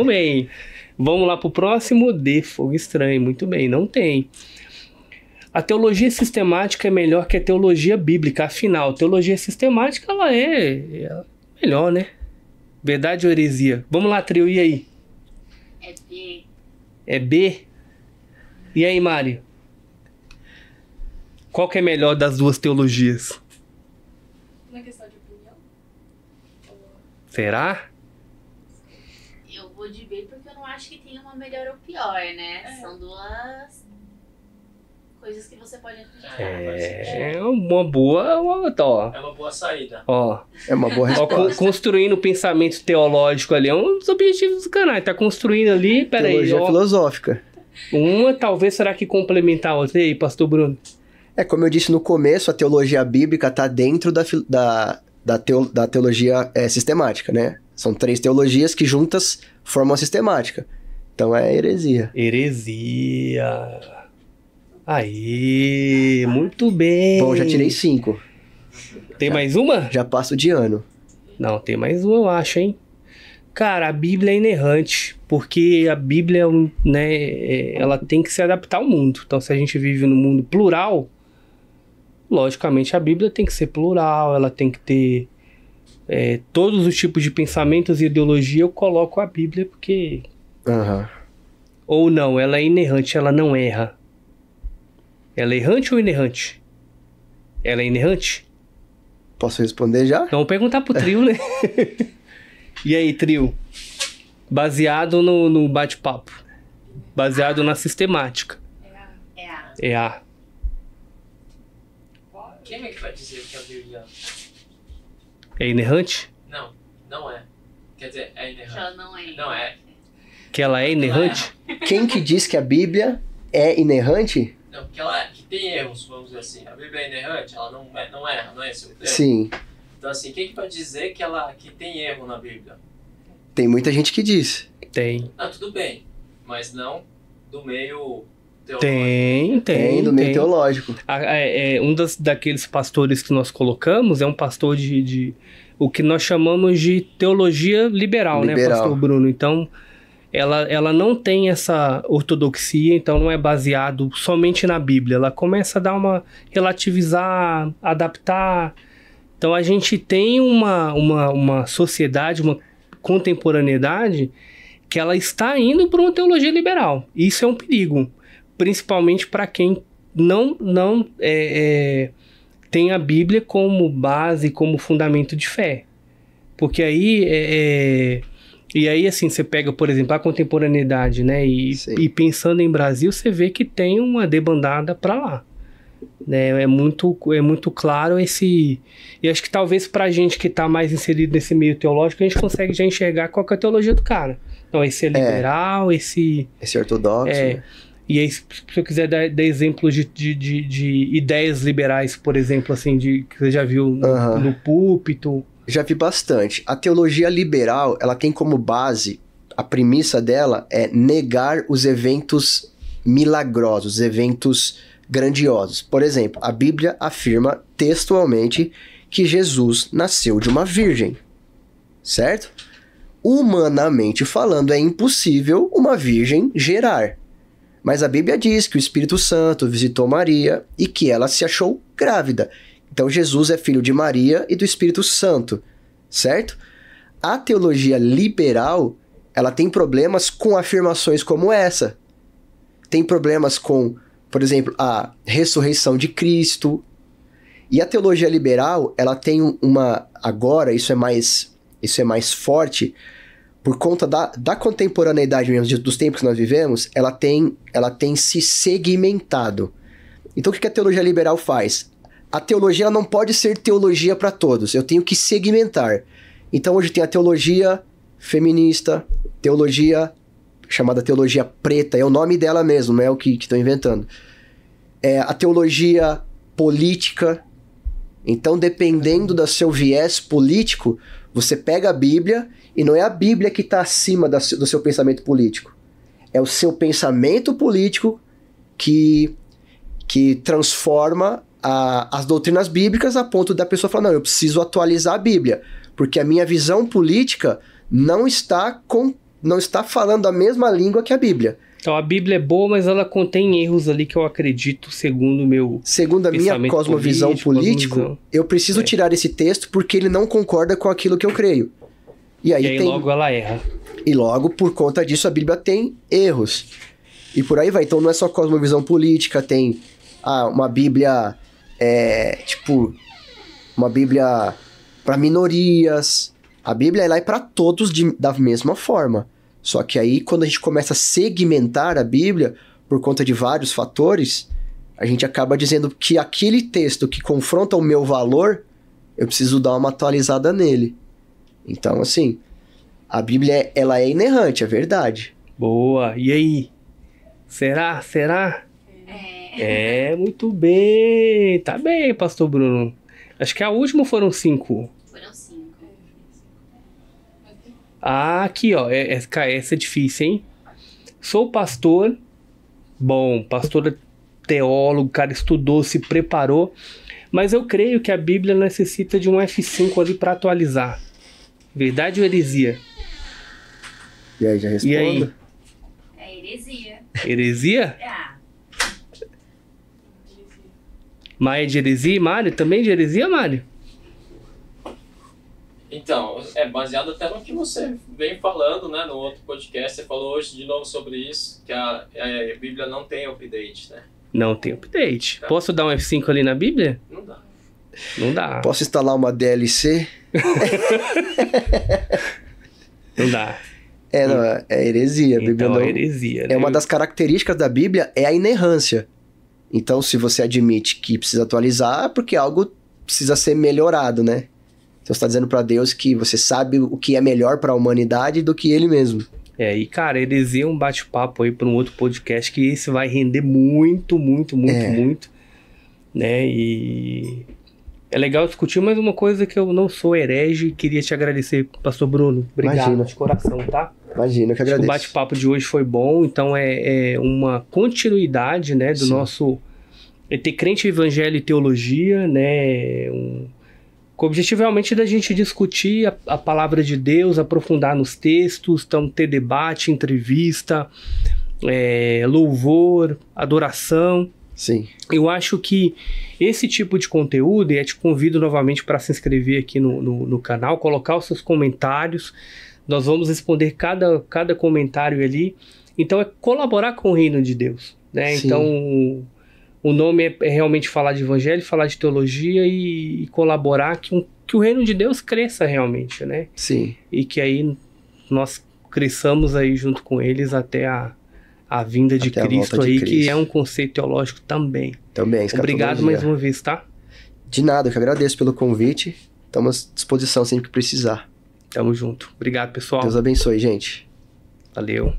bem. Vamos lá pro próximo. D, fogo estranho. Muito bem, não tem. A teologia sistemática é melhor que a teologia bíblica. Afinal, a teologia sistemática, ela é melhor, né? Verdade ou heresia? Vamos lá, trio, e aí? É B. É B? E aí, Mário? Qual que é melhor das duas teologias? Uma questão de opinião? Será? Eu vou de B porque eu não acho que tem uma melhor ou pior, né? É. São duas coisas que você pode acreditar. É uma boa... Ó, É uma boa saída. ó. É uma boa Ó, resposta. construindo o pensamento teológico ali. É um dos objetivos do canal. Tá construindo ali, peraí. Teologia filosófica. Uma talvez será que complementar a outra. E aí, pastor Bruno? Como eu disse no começo, a teologia bíblica está dentro da teologia sistemática, né? São 3 teologias que juntas formam a sistemática. Então é heresia. Heresia. Aí, muito bem. Bom, já tirei 5. Tem mais uma? Já passo de ano. Não, tem mais uma, eu acho, hein? Cara, a Bíblia é inerrante, porque a Bíblia, né, ela tem que se adaptar ao mundo. Então, se a gente vive num mundo plural, logicamente a Bíblia tem que ser plural, ela tem que ter todos os tipos de pensamentos e ideologia. Eu coloco a Bíblia porque... Aham. Ou não, ela é inerrante, ela não erra. Ela é errante ou inerrante? Ela é inerrante? Posso responder já? Então, vamos perguntar pro trio, né? E aí, trio? Baseado no bate-papo. Baseado na sistemática. É A. É A. Quem é que vai dizer que a Bíblia... É inerrante? Não, não é. Quer dizer, é Que ela inerrante. não é. Não é. Que ela é inerrante? Quem que diz que a Bíblia é inerrante? Não, porque ela que tem erros, vamos dizer assim. A Bíblia é inerrante, ela não erra, não é esse o termo? Sim. Então assim, quem que vai dizer que tem erro na Bíblia? Tem muita gente que diz. Tem. Não, tudo bem, mas não do meio teológico. Tem do meio teológico. Um daqueles pastores que nós colocamos é um pastor de o que nós chamamos de teologia liberal, né, Liberal. pastor Bruno? Então, ela não tem essa ortodoxia, então não é baseado somente na Bíblia. Ela começa a dar uma relativizar, adaptar. Então, a gente tem uma sociedade, uma contemporaneidade que ela está indo para uma teologia liberal. Isso é um perigo, principalmente para quem não tem a Bíblia como base, como fundamento de fé. Porque aí, e aí assim, você pega, por exemplo, a contemporaneidade, né? E pensando em Brasil, você vê que tem uma debandada para lá. Né? É muito claro esse... E acho que talvez pra gente que tá mais inserido nesse meio teológico, a gente consegue já enxergar qual que é a teologia do cara. Então, esse é liberal, esse ortodoxo. Né? E aí, se eu quiser dar exemplos de ideias liberais, por exemplo, assim, que você já viu no púlpito. Já vi bastante. A teologia liberal, ela tem como base, a premissa dela é negar os eventos milagrosos, os eventos grandiosos. Por exemplo, a Bíblia afirma textualmente que Jesus nasceu de uma virgem, certo? Humanamente falando, é impossível uma virgem gerar. Mas a Bíblia diz que o Espírito Santo visitou Maria e que ela se achou grávida. Então Jesus é filho de Maria e do Espírito Santo, certo? A teologia liberal, ela tem problemas com afirmações como essa. Tem problemas com, por exemplo, a ressurreição de Cristo. E a teologia liberal, ela tem agora, isso é mais forte, por conta da contemporaneidade mesmo, dos tempos que nós vivemos, ela tem se segmentado. Então o que a teologia liberal faz? A teologia ela não pode ser teologia para todos, eu tenho que segmentar. Então hoje tem a teologia feminista, teologia chamada teologia preta, é o nome dela mesmo, não é o que estão inventando. É a teologia política. Então, dependendo do seu viés político, você pega a Bíblia e não é a Bíblia que está acima do seu pensamento político. É o seu pensamento político que transforma as doutrinas bíblicas a ponto da pessoa falar, não, eu preciso atualizar a Bíblia, porque a minha visão política não está não está falando a mesma língua que a Bíblia. Então a Bíblia é boa, mas ela contém erros ali que eu acredito, segundo o meu Segundo a minha pensamento cosmovisão político, cosmovisão. eu preciso tirar esse texto porque ele não concorda com aquilo que eu creio. E aí, logo ela erra. E logo, por conta disso, a Bíblia tem erros. E por aí vai. Então não é só cosmovisão política, tem uma Bíblia, uma Bíblia para minorias. A Bíblia ela é para todos da mesma forma. Só que aí, quando a gente começa a segmentar a Bíblia, por conta de vários fatores, a gente acaba dizendo que aquele texto que confronta o meu valor, eu preciso dar uma atualizada nele. Então, assim, a Bíblia, ela é inerrante, é verdade. Boa. E aí? Será? Muito bem. Tá bem, pastor Bruno. Acho que a última foram 5. Foram 5. Ah, aqui, ó. Essa é difícil, hein? Sou pastor. Bom, pastor é teólogo, cara estudou, se preparou. Mas eu creio que a Bíblia necessita de um F5 ali para atualizar. Verdade ou heresia? E aí, já respondo? E aí? É heresia. Heresia? Ah, Maia de heresia? Mário? Também de heresia, Mário? Então, é baseado até no que você vem falando, né? No outro podcast, você falou hoje de novo sobre isso, que a Bíblia não tem update, né? Não tem update. Posso dar um F5 ali na Bíblia? Não dá. Não dá. Posso instalar uma DLC? Não dá. Não, é heresia. A Bíblia Então não... é heresia, né? É uma das características da Bíblia, é a inerrância. Então, se você admite que precisa atualizar, é porque algo precisa ser melhorado, né? Então, você está dizendo para Deus que você sabe o que é melhor para a humanidade do que ele mesmo. E cara, heresia é um bate-papo aí para um outro podcast que esse vai render muito, né? E é legal discutir, mas uma coisa que eu não sou herege e queria te agradecer, pastor Bruno. Obrigado. Imagina. De coração, tá? Imagina, eu que agradeço. O bate-papo de hoje foi bom, então é uma continuidade, né, do Sim. nosso ET Crente, Evangelho e Teologia, né, com o objetivo realmente da gente discutir a palavra de Deus, aprofundar nos textos, então ter debate, entrevista, louvor, adoração. Sim. Eu acho que esse tipo de conteúdo, e eu te convido novamente para se inscrever aqui no canal, colocar os seus comentários. Nós vamos responder cada comentário ali. Então é colaborar com o reino de Deus, né? Sim. Então o nome é realmente falar de evangelho, falar de teologia e colaborar que o reino de Deus cresça realmente, né? Sim. E que aí nós cresçamos aí junto com eles até a vinda de Até a Cristo volta de aí, Cristo. que é um conceito teológico também. Também, Obrigado mais uma vez, tá? De nada, eu que agradeço pelo convite. Estamos à disposição sempre que precisar. Tamo junto. Obrigado, pessoal. Deus abençoe, gente. Valeu.